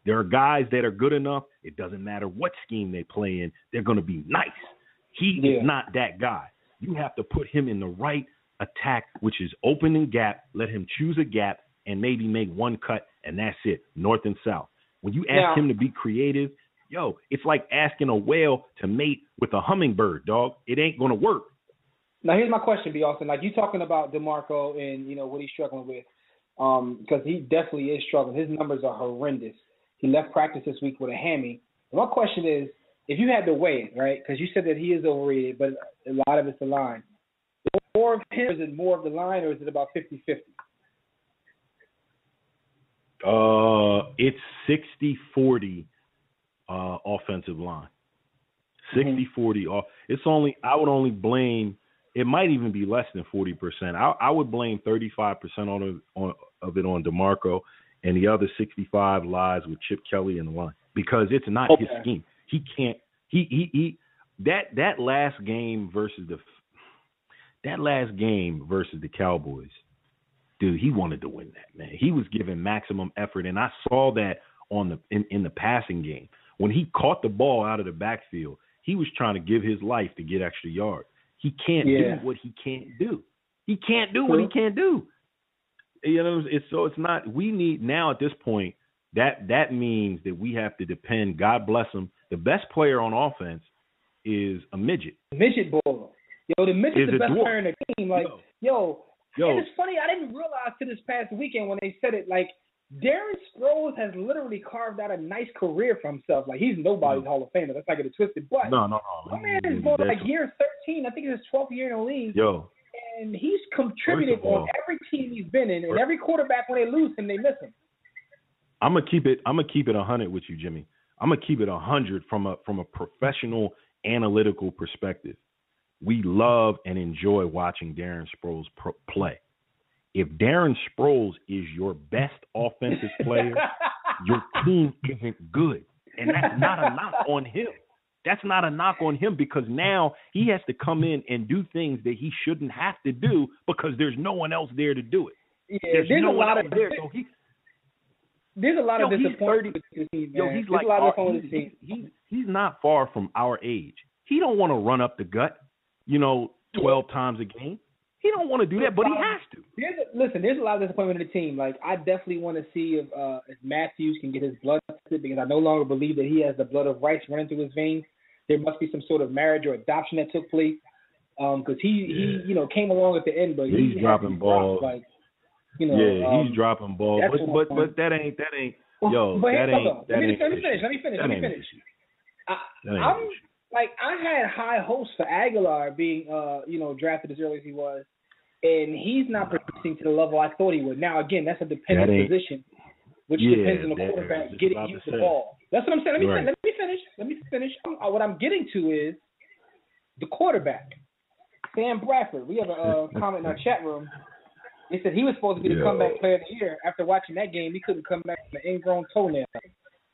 There are guys that are good enough. It doesn't matter what scheme they play in. They're going to be nice. He is not that guy. You have to put him in the right attack, which is open and gap. Let him choose a gap and maybe make one cut, and that's it, north and south. When you ask him to be creative, yo, it's like asking a whale to mate with a hummingbird, dog. It ain't going to work. Now, here's my question, B. Austin. Like, you talking about DeMarco and, you know, what he's struggling with, because he definitely is struggling. His numbers are horrendous. He left practice this week with a hammy. My question is, if you had to weigh it, right, because you said that he is overrated, but a lot of it's the line. Is it more of him, is it more of the line, or is it about 50-50? It's 60-40 offensive line. 60-40 off. I would only blame, it might even be less than 40%. I would blame 35% of it on DeMarco, and the other 65 lies with Chip Kelly in the line, because it's not his scheme. He can't. That last game versus the Cowboys, dude, he wanted to win that, man. He was giving maximum effort, and I saw that in the passing game. When he caught the ball out of the backfield, he was trying to give his life to get extra yards. He can't do what he can't do. He can't do what he can't do. You know, it's not. We need now at this point. That means that we have to depend. God bless him. The best player on offense is a midget. Midget ball. Yo, the midget's the best player in the team. Like, yo. And it's funny. I didn't realize to this past weekend when they said it. Like, Darren Sproles has literally carved out a nice career for himself. Like, he's nobody's Hall of Famer. Let's not get it twisted. But no. My man is going like year 13. I think it's his 12th year in the league. Yo. And he's contributed on every team he's been in, and every quarterback, when they lose him, they miss him. I'm gonna keep it 100 with you, Jimmy. I'm gonna keep it 100 from a professional analytical perspective. We love and enjoy watching Darren Sproles play. If Darren Sproles is your best offensive player, your team isn't good, and that's not a knock on him. That's not a knock on him, because now he has to come in and do things that he shouldn't have to do because there's no one else there to do it. Yeah, there's no one else there. So there's a lot of disappointment with the team, man. He's like he's not far from our age. He don't want to run up the gut, 12 times a game. He don't want to do that, but he has to. There's a lot of disappointment in the team. Like, I definitely want to see if Matthews can get his blood tested, because I no longer believe that he has the blood of Rice running through his veins. There must be some sort of marriage or adoption that took place, because he came along at the end, but he's dropping balls. He's dropping balls, but that ain't. Let me finish. I had high hopes for Aguilar being, drafted as early as he was, and he's not producing to the level I thought he would. Now, again, that's a dependent position, which depends on the quarterback getting you the ball. That's what I'm saying. Let me finish. What I'm getting to is the quarterback, Sam Bradford. We have a comment in our chat room. They said he was supposed to be the comeback player of the year. After watching that game, he couldn't come back from an ingrown toenail.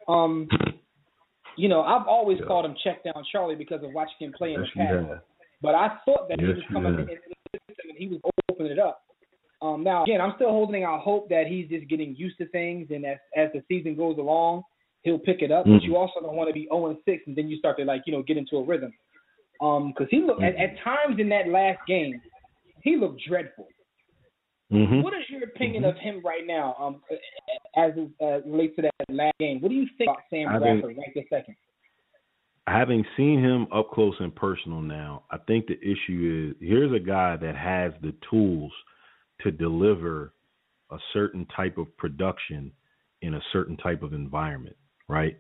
I've always called him check down Charlie because of watching him play in the past. But I thought that he was coming in the system and he was opening it up. Now, again, I'm still holding out hope that he's just getting used to things, and as the season goes along, he'll pick it up. But you also don't want to be 0-6 and then you start to get into a rhythm. Because he looked at times in that last game, he looked dreadful. What is your opinion of him right now, as it relates to that last game? What do you think about Sam Bradford right this second? Having seen him up close and personal now, I think the issue is, here's a guy that has the tools to deliver a certain type of production in a certain type of environment, right?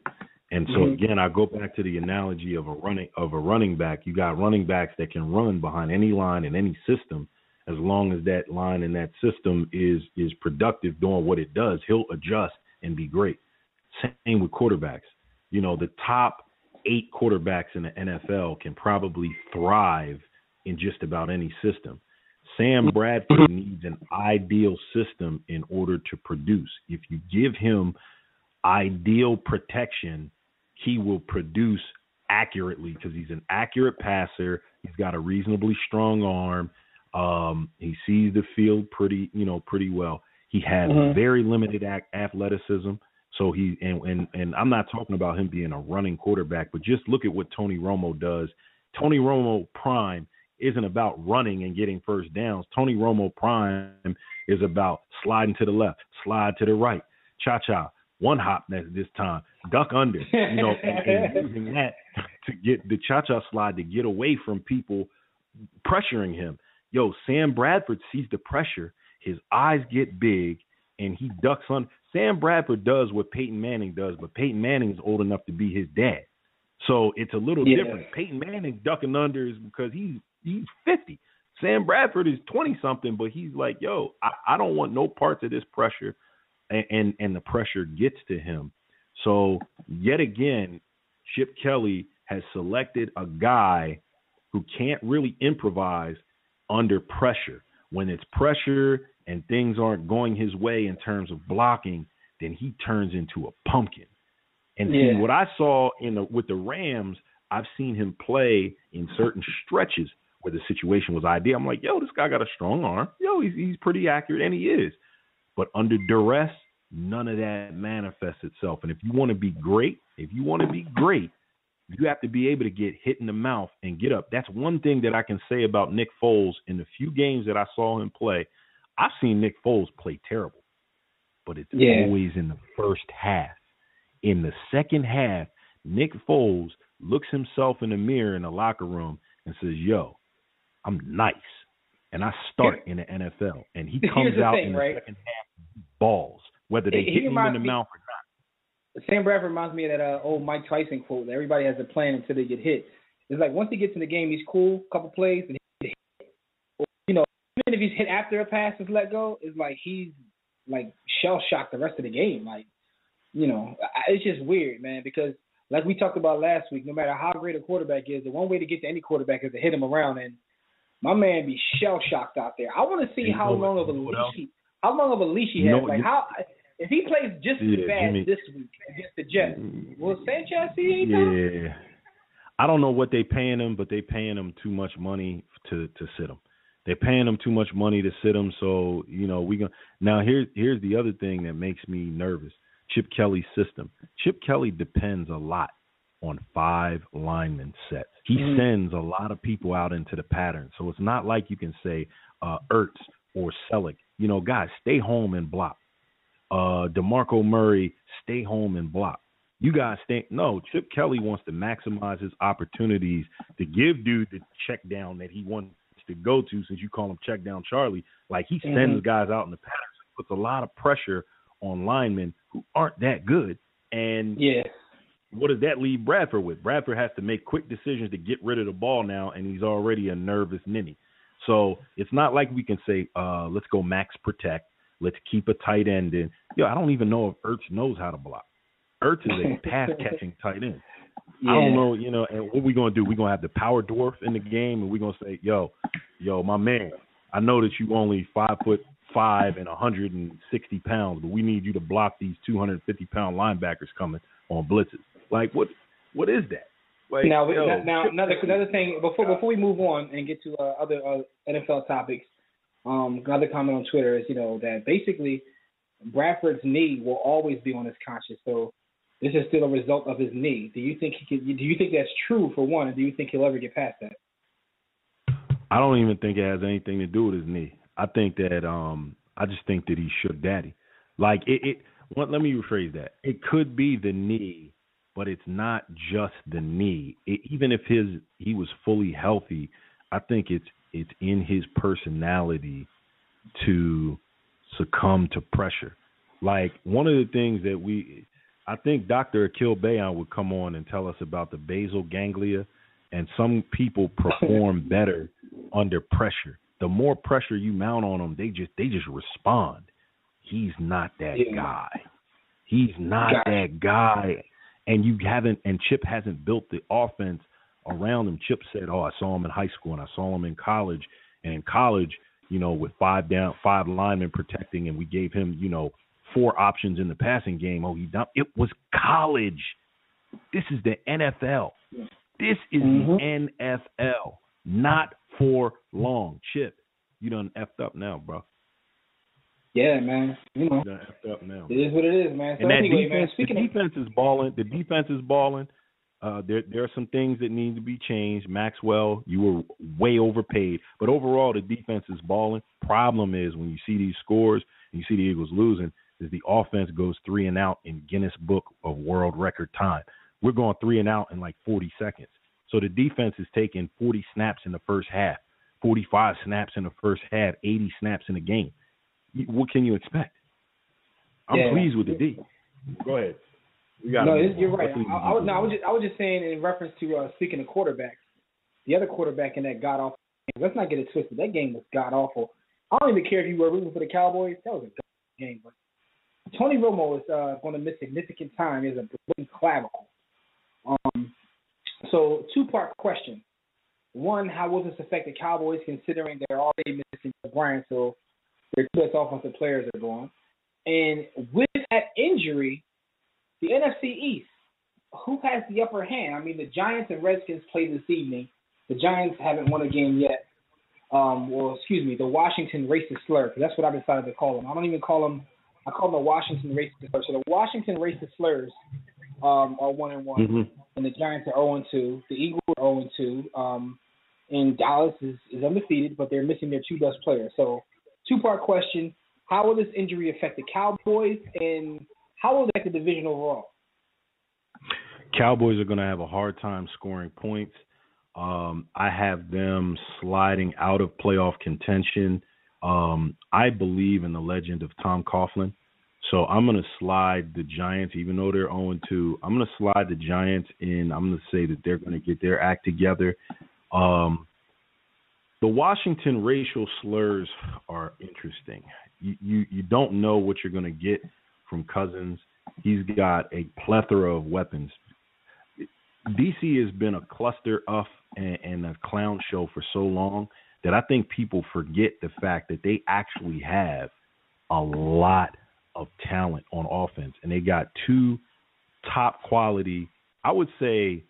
And so again, I go back to the analogy of a running back. You got running backs that can run behind any line in any system, as long as that line in that system is productive doing what it does. He'll adjust and be great. Same with quarterbacks. You know, the top 8 quarterbacks in the NFL can probably thrive in just about any system. Sam Bradford needs an ideal system in order to produce. If you give him ideal protection, he will produce accurately because he's an accurate passer. He's got a reasonably strong arm. He sees the field pretty well. He has very limited athleticism. So and I'm not talking about him being a running quarterback, but just look at what Tony Romo does. Tony Romo prime isn't about running and getting first downs. Tony Romo prime is about sliding to the left, slide to the right, cha-cha, one hop this time, duck under, and using that to get the cha-cha slide to get away from people pressuring him. Yo, Sam Bradford sees the pressure. His eyes get big, and he ducks on. Sam Bradford does what Peyton Manning does, but Peyton Manning is old enough to be his dad. So it's a little different. Peyton Manning ducking under is because he's 50. Sam Bradford is 20-something, but he's like, yo, I don't want no parts of this pressure, and the pressure gets to him. So yet again, Chip Kelly has selected a guy who can't really improvise under pressure. When it's pressure and things aren't going his way in terms of blocking, then he turns into a pumpkin. And see, what I saw with the Rams, I've seen him play in certain stretches where the situation was ideal. I'm like, yo, this guy got a strong arm. Yo, he's pretty accurate, and he is. But under duress, none of that manifests itself. And if you want to be great, you have to be able to get hit in the mouth and get up. That's one thing that I can say about Nick Foles. In the few games that I saw him play, I've seen Nick Foles play terrible, but it's always in the first half. In the second half, Nick Foles looks himself in the mirror in the locker room and says, yo, I'm nice. And I start in the NFL. And he comes out in the second half, balls, whether they hit him in the mouth or not. Sam Bradford reminds me of that old Mike Tyson quote that everybody has a plan until they get hit. It's like once he gets in the game, he's cool, couple plays, and he gets hit. Even if he's hit after a pass is let go, it's like he's like shell-shocked the rest of the game. Like, it's just weird, man, because like we talked about last week, no matter how great a quarterback is, the one way to get to any quarterback is to hit him around, and my man be shell-shocked out there. I want to see how long of a leash he has. If he plays just as bad this week against the Jets, will Sanchez see anything? Yeah. I don't know what they paying him, but they paying him too much money to sit him. They're paying him too much money to sit him, so, now here's the other thing that makes me nervous. Chip Kelly's system. Chip Kelly depends a lot on 5 lineman sets. He sends a lot of people out into the pattern, so it's not like you can say Ertz or Selleck. Guys, stay home and block. DeMarco Murray, stay home and block. You guys no, Chip Kelly wants to maximize his opportunities to give dude the check down that he wants to go to, since you call him check down Charlie. Like, he sends guys out in the pattern, so puts a lot of pressure on linemen who aren't that good. And what does that leave Bradford with? Bradford has to make quick decisions to get rid of the ball now, and he's already a nervous ninny. So it's not like we can say, let's go max protect. Let's keep a tight end in. I don't even know if Ertz knows how to block. Ertz is a pass-catching tight end. I don't know, and what we going to do? We're going to have the power dwarf in the game, and we're going to say, yo, my man, I know that you only 5'5" and 160 pounds, but we need you to block these 250-pound linebackers coming on blitzes. Like, what is that? Like, now another thing, before we move on and get to other NFL topics, another comment on Twitter is, that basically Bradford's knee will always be on his conscience. So this is still a result of his knee. Do you think do you think that's true, for one, and do you think he'll ever get past that? I don't even think it has anything to do with his knee. I think that I just think that he shook daddy. Like let me rephrase that. It could be the knee, but it's not just the knee. Even if he was fully healthy, I think it's in his personality to succumb to pressure. Like, one of the things that I think Dr. Akil Bayan would come on and tell us about the basal ganglia, and some people perform better under pressure. The more pressure you mount on them, they just respond. He's not that guy. He's not that guy. And Chip hasn't built the offense around him. Chip said, I saw him in high school and I saw him in college. And in college, with 5 linemen protecting, and we gave him, 4 options in the passing game. It was college. This is the NFL. This is the NFL, not for long. Chip, you done effed up now, bro. Yeah, man. You done effed up now. It is what it is, man. So and anyway, defense, man, the defense is balling. The defense is balling. There are some things that need to be changed. Maxwell, you were way overpaid. But overall, the defense is balling. Problem is, when you see these scores and you see the Eagles losing, is the offense goes 3 and out in Guinness Book of World Record time. We're going 3 and out in like 40 seconds. So the defense is taking 40 snaps in the first half, 45 snaps in the first half, 80 snaps in a game. What can you expect? I'm pleased with the D. Go ahead. You're right. I was just saying, in reference to speaking of quarterbacks, the other quarterback in that god awful game. Let's not get it twisted. That game was god awful. I don't even care if you were rooting for the Cowboys. That was a god game. But Tony Romo is going to miss significant time. He has a broken clavicle. So 2-part question. One, how will this affect the Cowboys, considering they're already missing Bryant, so their 2 best offensive players are gone? And with that injury, the NFC East, who has the upper hand? I mean, the Giants and Redskins played this evening. The Giants haven't won a game yet. The Washington racist slur, because that's what I decided to call them. I don't even call them. I call them the Washington racist slur. So the Washington racist slurs are 1-1, and the Giants are 0-2. The Eagles are 0-2. And Dallas is undefeated, but they're missing their 2 best players. So 2-part question: how will this injury affect the Cowboys, and how will it affect the division overall? Cowboys are going to have a hard time scoring points. I have them sliding out of playoff contention. I believe in the legend of Tom Coughlin. So I'm going to slide the Giants, even though they're 0-2. I'm going to slide the Giants in. I'm going to say that they're going to get their act together. The Washington racial slurs are interesting. You don't know what you're going to get from Cousins. He's got a plethora of weapons. DC has been a cluster and a clown show for so long that I think people forget the fact that they actually have a lot of talent on offense, and they got 2 top quality. I would say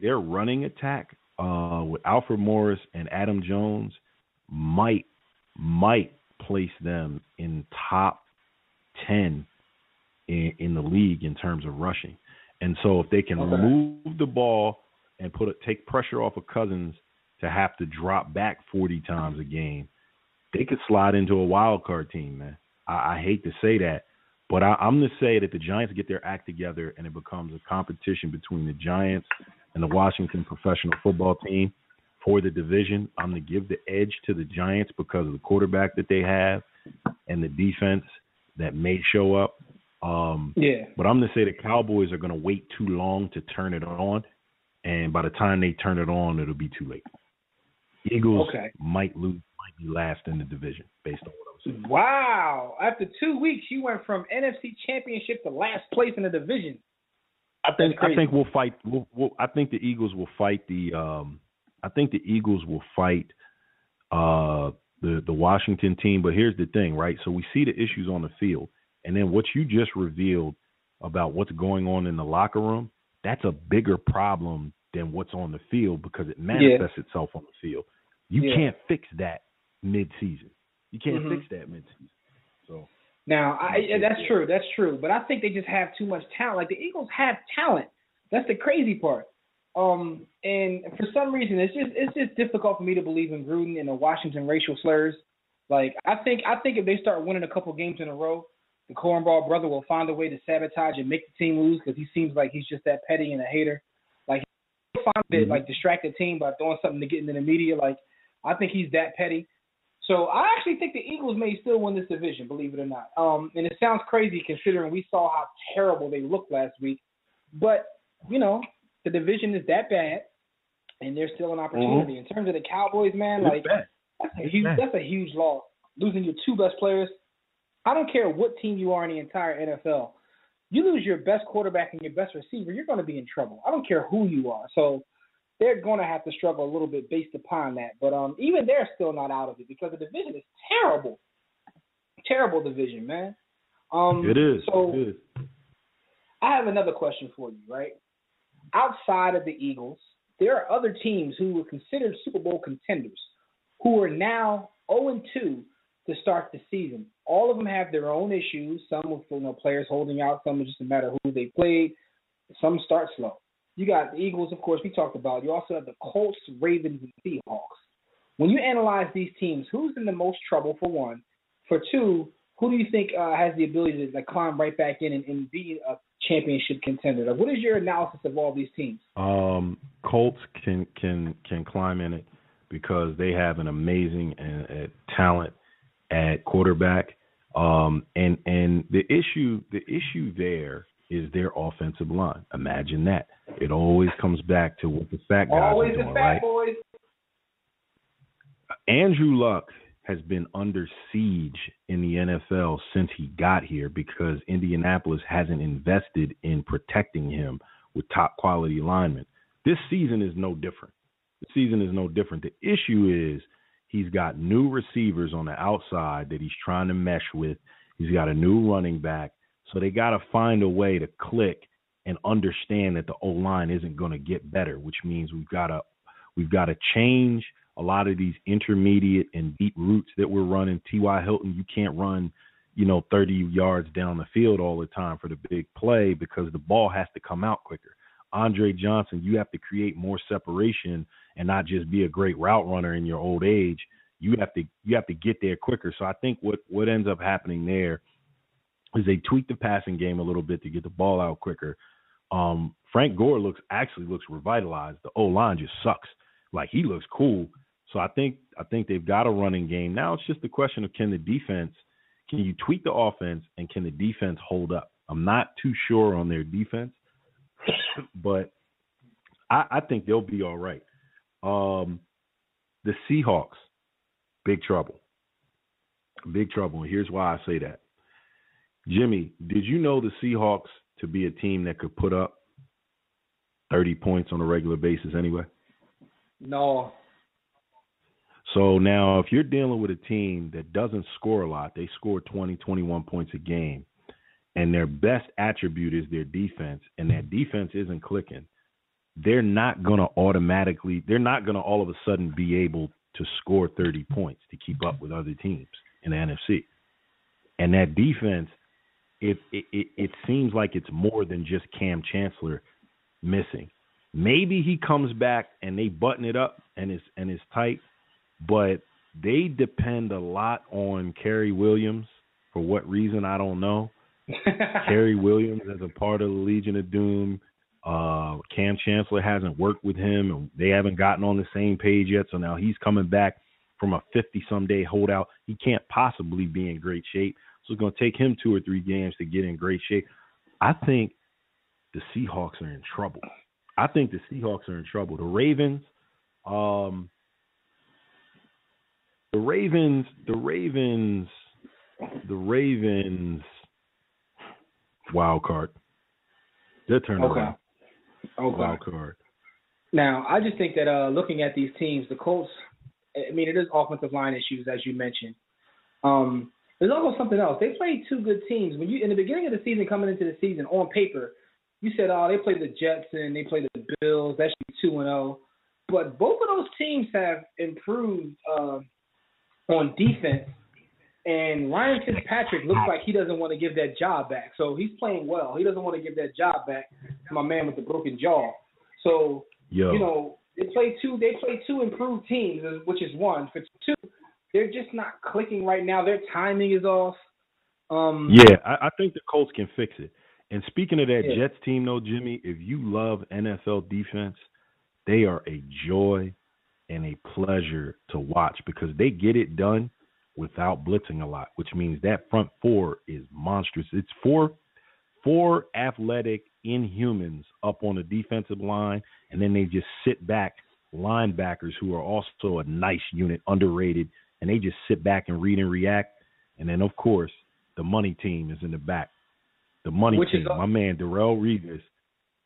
their running attack with Alfred Morris and Adam Jones might place them in top 10 in the league in terms of rushing. And so if they can move the ball and take pressure off of Cousins to have to drop back 40 times a game, they could slide into a wild card team, man. I hate to say that, but I'm going to say that the Giants get their act together and it becomes a competition between the Giants and the Washington professional football team for the division. I'm going to give the edge to the Giants because of the quarterback that they have and the defense that may show up. But I'm going to say the Cowboys are going to wait too long to turn it on, and by the time they turn it on, it'll be too late. Eagles might be last in the division based on what I'm saying. Wow! After 2 weeks, you went from NFC Championship to last place in the division. I think we'll fight. I think the Eagles will fight the. I think the Eagles will fight the Washington team. But here's the thing, right? So we see the issues on the field. And then what you just revealed about what's going on in the locker room, that's a bigger problem than what's on the field because it manifests itself on the field. You can't fix that mid-season. You can't fix that mid-season. So now, that's true. That's true. But I think they just have too much talent. Like, the Eagles have talent. That's the crazy part. And for some reason, it's just difficult for me to believe in Gruden and the Washington racial slurs. Like, I think if they start winning a couple games in a row, the Cornball brother will find a way to sabotage and make the team lose because he seems like he's just that petty and a hater. Like, he'll find a bit, like, distract the team by throwing something to get into the media. Like, I think he's that petty. So I actually think the Eagles may still win this division, believe it or not. And it sounds crazy considering we saw how terrible they looked last week. But, you know, the division is that bad, and there's still an opportunity. Mm-hmm. In terms of the Cowboys, man, that's a huge loss. Losing your two best players. I don't care what team you are in the entire NFL. You lose your best quarterback and your best receiver, you're going to be in trouble. I don't care who you are. So they're going to have to struggle a little bit based upon that. But even they're still not out of it because the division is terrible. Terrible division, man. It is. So it is. I have another question for you, right? Outside of the Eagles, there are other teams who were considered Super Bowl contenders who are now 0-2 to start the season. All of them have their own issues. Some with players holding out. Some is just a matter of who they played. Some start slow. You got the Eagles, of course, we talked about. You also have the Colts, Ravens, and Seahawks. When you analyze these teams, who's in the most trouble, for one? For two, who do you think has the ability to climb right back in and be a championship contender? What is your analysis of all these teams? Colts can climb in it because they have an amazing talent at quarterback. And the issue there is their offensive line. Imagine that. It always comes back to what the fat guys always are doing, the fat right? boys. Andrew Luck has been under siege in the NFL since he got here because Indianapolis hasn't invested in protecting him with top quality linemen. This season is no different. The issue is he's got new receivers on the outside that he's trying to mesh with. He's got a new running back. So they got to find a way to click and understand that the O-line isn't going to get better, which means we've got to change a lot of these intermediate and deep routes that we're running. T.Y. Hilton, you can't run, 30 yards down the field all the time for the big play because the ball has to come out quicker. Andre Johnson, you have to create more separation and not just be a great route runner in your old age. You have to get there quicker. So I think what ends up happening there is they tweak the passing game a little bit to get the ball out quicker. Frank Gore looks revitalized. The O-line just sucks. Like, he looks cool. So I think they've got a running game. Now it's just a question of can you tweak the offense and can the defense hold up? I'm not too sure on their defense, but I think they'll be all right. The Seahawks, big trouble. Big trouble, and here's why I say that. Jimmy, did you know the Seahawks to be a team that could put up 30 points on a regular basis anyway? No. So now if you're dealing with a team that doesn't score a lot, they score 20, 21 points a game, and their best attribute is their defense, and that defense isn't clicking, they're not going to all of a sudden be able to score 30 points to keep up with other teams in the NFC. And that defense, it seems like it's more than just Cam Chancellor missing. Maybe he comes back and they button it up and it's tight, but they depend a lot on Kerry Williams. For what reason, I don't know. Kerry Williams as a part of the Legion of Doom. Cam Chancellor hasn't worked with him, and they haven't gotten on the same page yet. So now he's coming back from a 50-some day holdout. He can't possibly be in great shape. So it's going to take him 2 or 3 games to get in great shape. I think the Seahawks are in trouble. The Ravens, wild card. They're turning around. Okay. Wild card. Now, I just think that looking at these teams, the Colts, it is offensive line issues, as you mentioned. There's also something else. They played 2 good teams. When you in the beginning of the season, coming into the season, on paper, you said, they played the Jets and they played the Bills. That should be 2-0. But both of those teams have improved on defense. And Ryan Fitzpatrick looks like he doesn't want to give that job back. So he's playing well. He doesn't want to give that job back to my man with the broken jaw. So, they play 2 improved teams, which is 1. For 2, they're just not clicking right now. Their timing is off. I think the Colts can fix it. And speaking of that Jets team, though, Jimmy, if you love NFL defense, they are a joy and a pleasure to watch because they get it done without blitzing a lot, which means that front four is monstrous. It's four athletic inhumans up on the defensive line, and then they just sit back linebackers who are also a nice unit, underrated, and they just sit back and read and react. And then, of course, the money team is in the back. The money team, my man Darrelle Revis,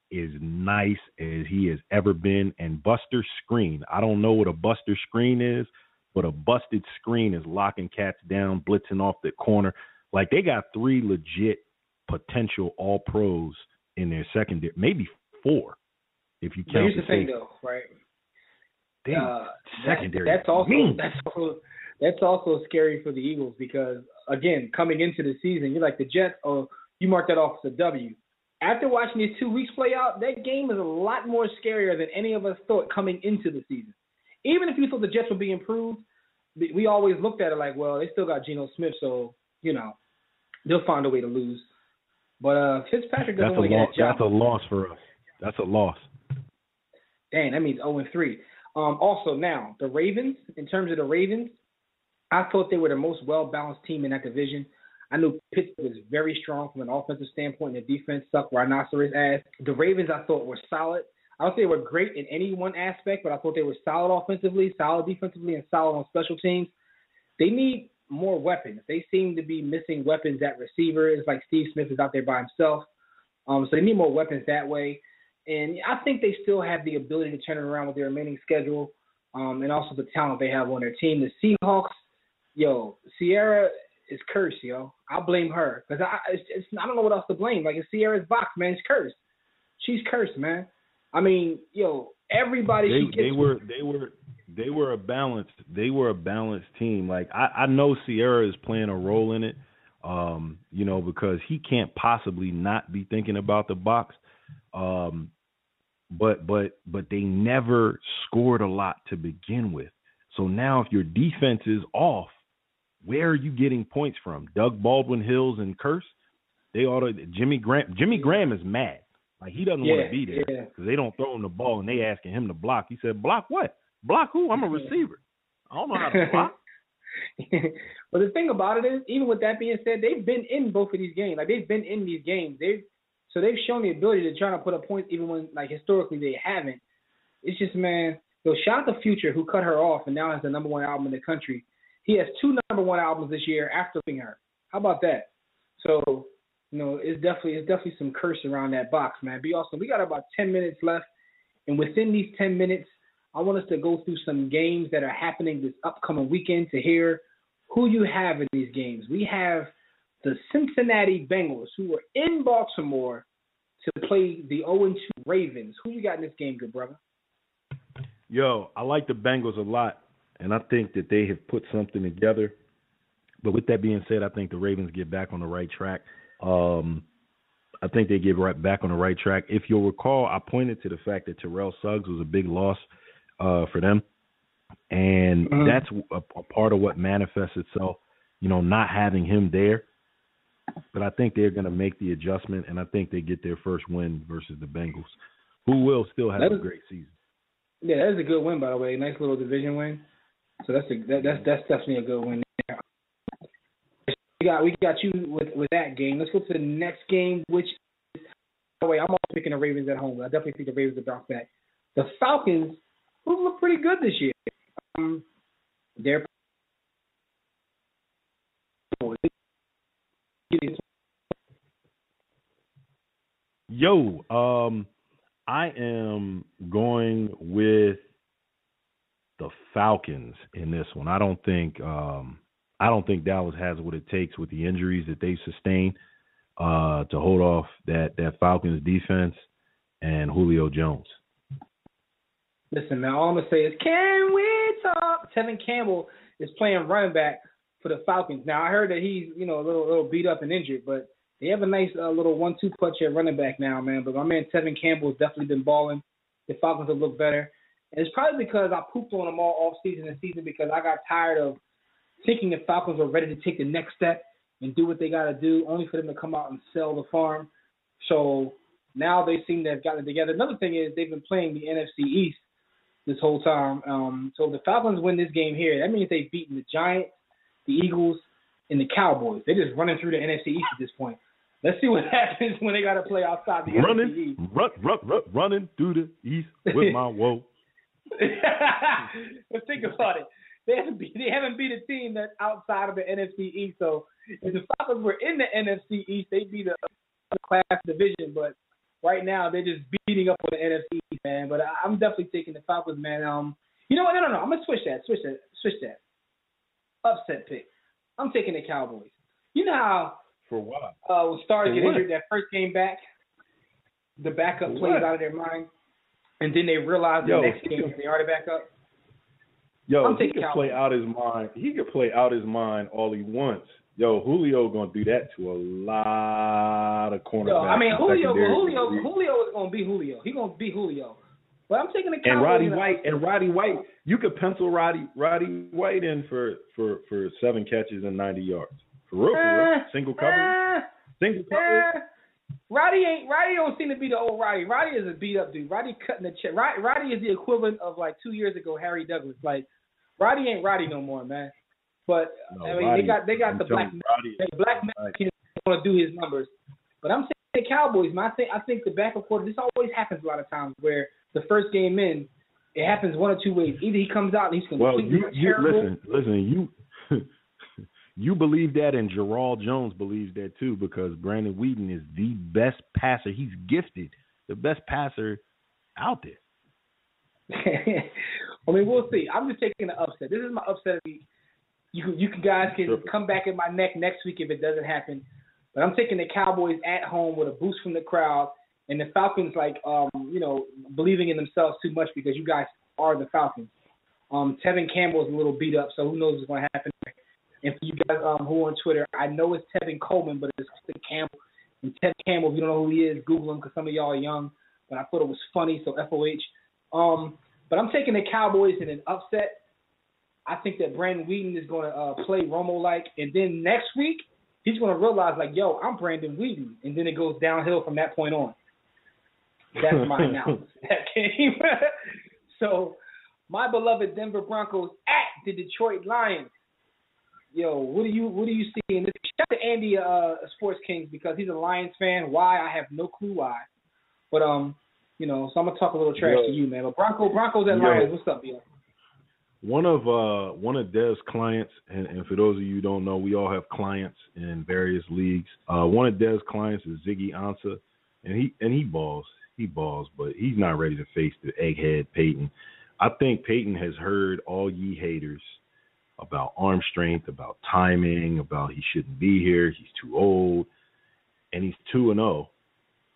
is nice as he has ever been. And Buster Screen, I don't know what a Buster Screen is, but a busted screen is locking cats down, blitzing off the corner. Like, they got 3 legit potential all-pros in their secondary, maybe 4 if you count. Here's the thing, though, right? Secondary. That's also scary for the Eagles because, again, coming into the season, you're like the Jets, you mark that off as a W. After watching these 2 weeks play out, that game is a lot more scarier than any of us thought coming into the season. Even if you thought the Jets would be improved, we always looked at it like, well, they still got Geno Smith, so, they'll find a way to lose. But Fitzpatrick doesn't want to get that job. That's a loss for us. That's a loss. Dang, that means 0-3. Also, now, the Ravens, in terms of the Ravens, I thought they were the most well-balanced team in that division. I knew Pittsburgh was very strong from an offensive standpoint, and the defense sucked rhinoceros ass. The Ravens, I thought, were solid. I don't say they were great in any one aspect, but I thought they were solid offensively, solid defensively, and solid on special teams. They need more weapons. They seem to be missing weapons at receiver. It's like Steve Smith is out there by himself. So they need more weapons that way. And I think they still have the ability to turn it around with their remaining schedule and also the talent they have on their team. The Seahawks, Sierra is cursed, I'll blame her because I don't know what else to blame. Like, it's Sierra's box, man. It's cursed. She's cursed, man. I mean, everybody. They were a balanced team. Like, I know Sierra is playing a role in it, because he can't possibly not be thinking about the box. But they never scored a lot to begin with. So now if your defense is off, where are you getting points from? Doug Baldwin Hills and Curse? Jimmy Graham is mad. Like, he doesn't want to be there because they don't throw him the ball and they asking him to block. He said, block what? Block who? I'm a receiver. I don't know how to block. But the thing about it is, even with that being said, they've been in both of these games. Like, they've been in these games. They've shown the ability to try to put up points even when, like, historically they haven't. It's just, man, shout out to Future, who cut her off and now has the #1 album in the country. He has 2 #1 albums this year after leaving her. How about that? So, it's definitely some curse around that box, man. Be awesome. We got about 10 minutes left, and within these 10 minutes, I want us to go through some games that are happening this upcoming weekend to hear who you have in these games. We have the Cincinnati Bengals, who are in Baltimore to play the 0-2 Ravens. Who you got in this game, good brother? I like the Bengals a lot, and I think that they have put something together. But with that being said, I think the Ravens get back on the right track. I think they get right back on the right track. If you'll recall, I pointed to the fact that Terrell Suggs was a big loss for them, and that's a part of what manifests itself, not having him there. But I think they're going to make the adjustment, and I think they get their first win versus the Bengals, who will still have a great season. Yeah, that is a good win, by the way. Nice little division win. So that's definitely a good win there. We got you with that game. Let's go to the next game, which is, by the way, I'm also picking the Ravens at home. I definitely think the Ravens will bounce back. The Falcons, who look pretty good this year. They're I am going with the Falcons in this one. I don't think Dallas has what it takes with the injuries that they've sustained to hold off that Falcons defense and Julio Jones. Listen, man, all I'm going to say is, can we talk? Tevin Campbell is playing running back for the Falcons. Now, I heard that he's, a little beat up and injured, but they have a nice little 1-2 punch at running back now, man. But my man Tevin Campbell has definitely been balling. The Falcons have looked better. And it's probably because I pooped on them all off-season and season because I got tired of thinking the Falcons were ready to take the next step and do what they got to do, only for them to come out and sell the farm. So now they seem to have gotten it together. Another thing is they've been playing the NFC East this whole time. So if the Falcons win this game here, that means they've beaten the Giants, the Eagles, and the Cowboys. They're just running through the NFC East at this point. Let's see what happens when they got to play outside the NFC East. Running through the East with my woe. But think about it. They haven't beat a team that's outside of the NFC East. So if the Falcons were in the NFC East, they'd be the class division. But right now, they're just beating up on the NFC East, man. But I'm definitely taking the Falcons, man. You know what? No. I'm gonna switch that. Upset pick. I'm taking the Cowboys. You know how for what? When stars get injured that first game back, the backup plays out of their mind, and then they realize the next game they are the backup. He could play out his mind. He could play out his mind all he wants. Julio gonna do that to a lot of cornerbacks. Julio is gonna be Julio. He's gonna be Julio. But I'm taking the Cowboys. And Roddy White, you could pencil Roddy White in for 7 catches and 90 yards. For real. Single coverage. Roddy don't seem to be the old Roddy. Roddy is a beat up dude. Roddy cutting the check. Roddy is the equivalent of like 2 years ago Harry Douglas. Like Roddy ain't Roddy no more, man. But Roddy, they got the black Mexicans want to do his numbers. But I'm saying the Cowboys, man. I think the backup quarter. This always happens a lot of times where the first game in, it happens one or two ways. Either he comes out and he's completely terrible. Listen, you believe that, and Gerald Jones believes that too, because Brandon Whedon is the best passer. He's gifted, the best passer out there. I mean, we'll see. I'm just taking the upset. This is my upset of the week. You guys can come back in my neck next week if it doesn't happen. But I'm taking the Cowboys at home with a boost from the crowd. And the Falcons, believing in themselves too much because you guys are the Falcons. Tevin Campbell's a little beat up, so who knows what's going to happen. And for you guys who are on Twitter, I know it's Tevin Coleman, but it's Campbell. And Tevin Campbell, if you don't know who he is, Google him because some of y'all are young. But I thought it was funny, so FOH. But I'm taking the Cowboys in an upset. I think that Brandon Whedon is going to play Romo-like. And then next week, he's going to realize, I'm Brandon Whedon. And then it goes downhill from that point on. That's my analysis of that game. So, my beloved Denver Broncos at the Detroit Lions. What do you see in this? Shout out to Andy, Sports Kings, because he's a Lions fan. Why? I have no clue why. But so I'm gonna talk a little trash to you, man. But Broncos at Lions. What's up, yo? One of Dev's clients, and for those of you who don't know, we all have clients in various leagues. One of Dev's clients is Ziggy Ansah, and he balls. He balls, but he's not ready to face the egghead Peyton. I think Peyton has heard all ye haters about arm strength, about timing, about he shouldn't be here, he's too old, and he's 2-0,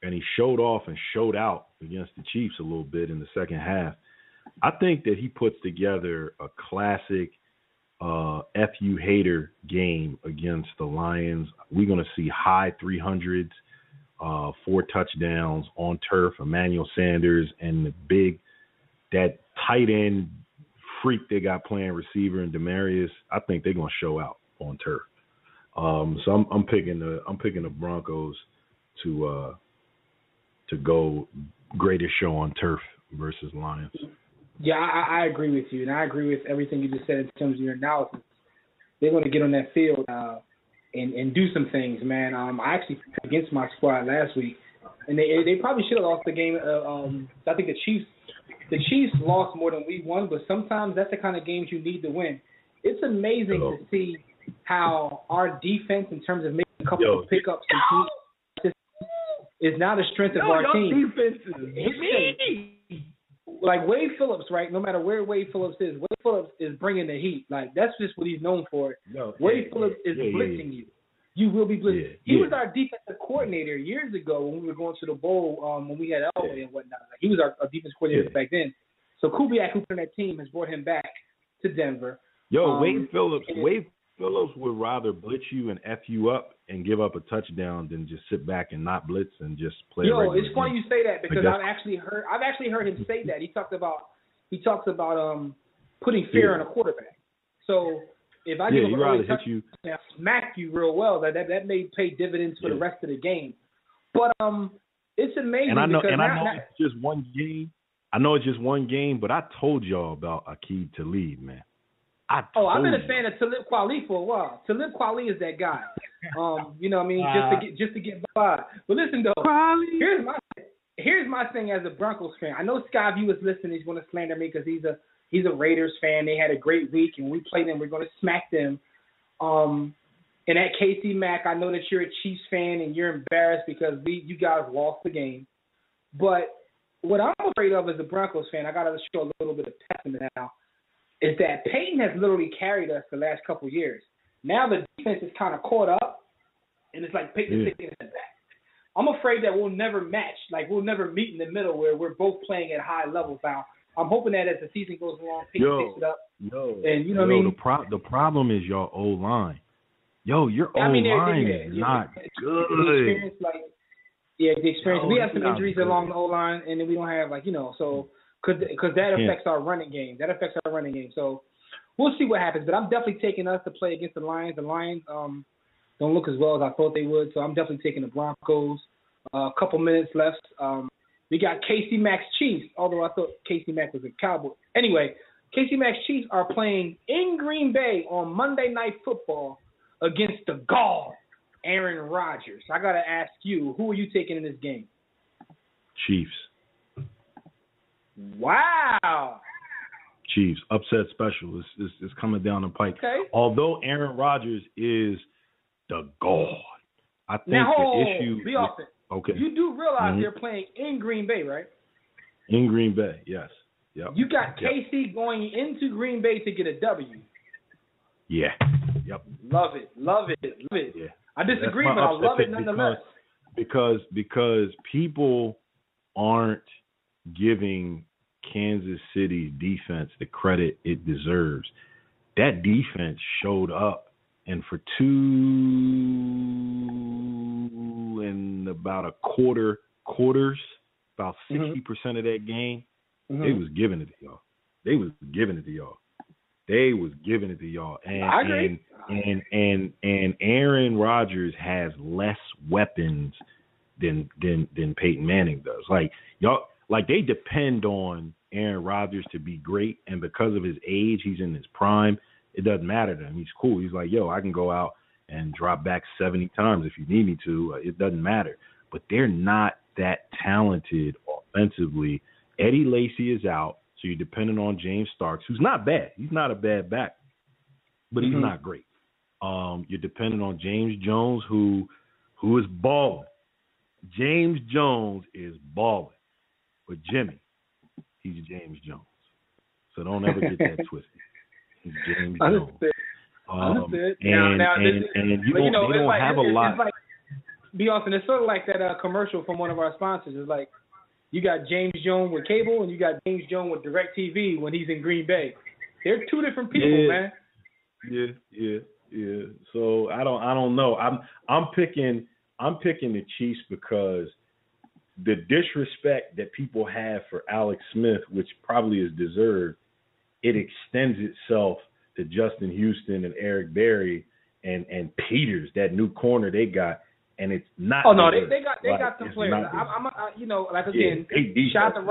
and he showed off and showed out against the Chiefs a little bit in the second half. I think that he puts together a classic FU hater game against the Lions. We're going to see high 300s. 4 touchdowns on turf, Emmanuel Sanders, and that tight end freak they got playing receiver in Demarius. I think they're gonna show out on turf. So I'm picking the Broncos to go greatest show on turf versus Lions. Yeah, I agree with you, and I agree with everything you just said in terms of your analysis. They're gonna get on that field and do some things, man. I actually picked against my squad last week, and they probably should have lost the game. I think the Chiefs lost more than we won, but sometimes that's the kind of games you need to win. It's amazing to see how our defense, in terms of making a couple of pickups, is now the strength of our team. Defense is like Wade Phillips, right? No matter where Wade Phillips is, Wade Phillips is bringing the heat. Like, that's just what he's known for. Wade Phillips is blitzing you. You will be blitzed. He was our defensive coordinator years ago when we were going to the bowl, when we had Elway and whatnot. Like, he was our defense coordinator back then. So Kubiak, who's on that team, has brought him back to Denver. Wade Phillips would rather blitz you and F you up and give up a touchdown than just sit back and not blitz and just play. It's funny you say that because I've actually heard him say that. He talks about putting fear in a quarterback. So if I give him a early touchdown, smack you real well, that may pay dividends for the rest of the game. But it's amazing. And I know it's just one game. I know it's just one game, but I told y'all about Aqib Talib, man. I've been a fan of Talib Kweli for a while. Talib Kweli is that guy. You know what I mean? Just to get by. But listen though, here's my thing as a Broncos fan. I know Scott View is listening. He's going to slander me because he's a Raiders fan. They had a great week and we played them. We're going to smack them. And at KC Mack, I know that you're a Chiefs fan and you're embarrassed because you guys lost the game. But what I'm afraid of as a Broncos fan, I got to show a little bit of pessimism now, is that Peyton has literally carried us the last couple of years. Now the defense is kind of caught up, and it's like Peyton taking it back. I'm afraid that we'll never match, like we'll never meet in the middle where we're both playing at high levels now. I'm hoping that as the season goes along, Peyton picks it up. And you know what I mean? The problem is your O-line. Your O-line is not good. The experience. We have some injuries along the O-line, and then we don't have, so because that affects our running game. So we'll see what happens. But I'm definitely taking us to play against the Lions. The Lions don't look as well as I thought they would, so I'm definitely taking the Broncos. A couple minutes left. We got KC Mack's Chiefs, although I thought KC Mack was a Cowboy. Anyway, KC Mack's Chiefs are playing in Green Bay on Monday Night Football against the God, Aaron Rodgers. I got to ask you, who are you taking in this game? Chiefs. Wow. Chiefs. Upset special is coming down the pike. Okay. Although Aaron Rodgers is the God, I think the issue – Okay. You do realize they're playing in Green Bay, right? In Green Bay, yes. Yep. You got KC going into Green Bay to get a W. Yeah. Yep. Love it. Yeah. I disagree, but I love it nonetheless. Because people aren't giving Kansas City defense the credit it deserves. That defense showed up, and for 2 and about a quarters, about 60% of that game, they was giving it to y'all. And I agree. And Aaron Rodgers has less weapons than Peyton Manning does. They depend on Aaron Rodgers to be great, and because of his age, he's in his prime. It doesn't matter to him. He's cool. He's like, I can go out and drop back 70 times if you need me to. It doesn't matter. But they're not that talented offensively. Eddie Lacy is out, so you're dependent on James Starks, who's not bad. He's not a bad back, but he's not great. You're dependent on James Jones, who is balling. James Jones is balling. But Jimmy, he's James Jones. So don't ever get that twisted. He's James Jones. Understood. And they don't have a lot. It's like, be honest, it's sort of like that commercial from one of our sponsors. It's like you got James Jones with cable and you got James Jones with DirecTV when he's in Green Bay. They're two different people, man. Yeah. So I don't know. I'm picking the Chiefs because the disrespect that people have for Alex Smith, which probably is deserved, it extends itself to Justin Houston and Eric Berry and Peters, that new corner they got, and it's not. Oh no, they got some players. Shout to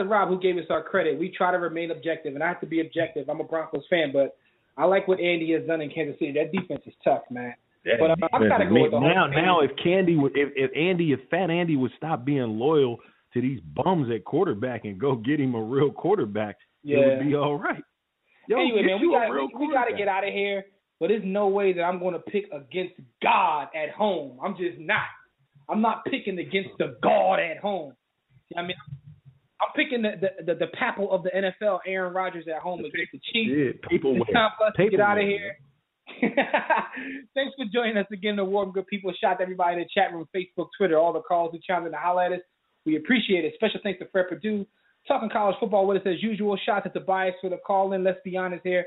Rob who gave us our credit. We try to remain objective, and I have to be objective. I'm a Broncos fan, but I like what Andy has done in Kansas City. That defense is tough, man. But I've got to go with the now. If Fat Andy would stop being loyal to these bums at quarterback and go get him a real quarterback, it would be all right. Anyway, man, we got to get out of here. But there's no way that I'm going to pick against God at home. I'm just not. I'm not picking against the God at home. I mean, I'm picking the papal of the NFL, Aaron Rodgers, at home against the Chiefs. Yeah, people win. It's time for us to get out of here. Thanks for joining us again, the War Room. Good people. Shout out to everybody in the chat room, Facebook, Twitter, all the calls who chimed in to holler at us. We appreciate it. Special thanks to Fred Perdue. Talking college football with us as usual. Shout out to Tobias for the call in. Let's be honest here.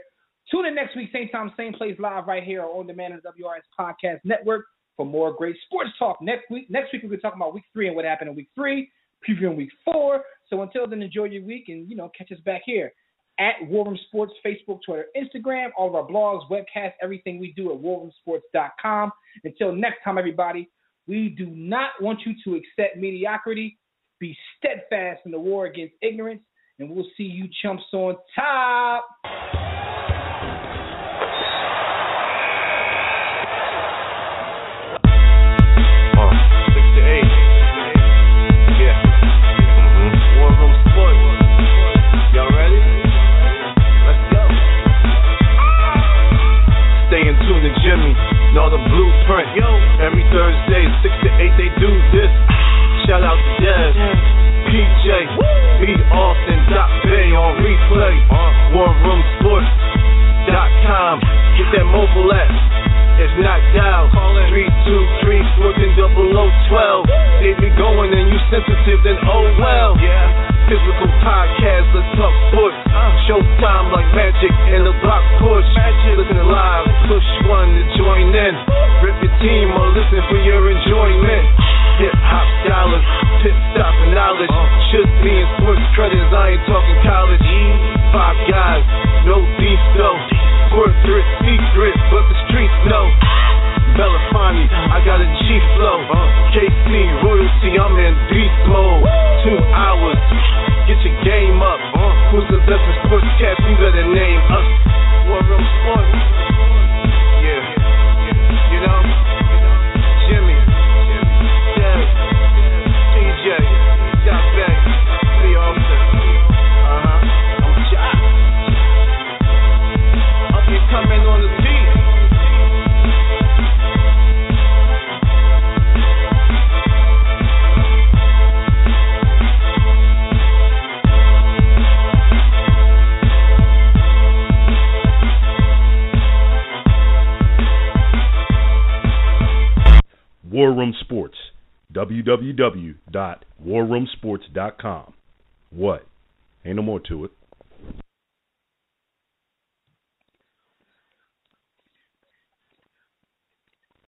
Tune in next week, same time, same place, live right here on demand on the WRS Podcast Network for more great sports talk. Next week we're going to talk about Week 3 and what happened in Week 3, previewing Week 4. So until then, enjoy your week and, catch us back here at War Room Sports, Facebook, Twitter, Instagram, all of our blogs, webcasts, everything we do at warroomsports.com. Until next time, everybody, we do not want you to accept mediocrity. Be steadfast in the war against ignorance and we'll see you chumps on top. 6 to 8, they do this. Shout out to Dev, PJ, B. Austin, Bay on replay. OneRoomSports.com. Get that mobile app. If not, dial 323-140012. They be going and you sensitive, then oh well. Physical podcast, let's talk sports. Showtime like magic in the block push. Listen live, push one to join in. Rip your team or listen for your enjoyment. Hip hop scholars, pit stop and knowledge. Should be in sports credits, I ain't talking college. 5 guys, no beef though. Corporate secret, but the streets know. Belafonte, I got a G flow. KC royalty, I'm in beast mode. 2 hours, get your game up. Who's the best in sportscast? You better name us. War Room Sports. Yeah, you know, Jimmy, Dev, PJ, Bay, B. Austin. I'm shot. Up and coming on the beat. War Room Sports, www.warroomsports.com. What? Ain't no more to it.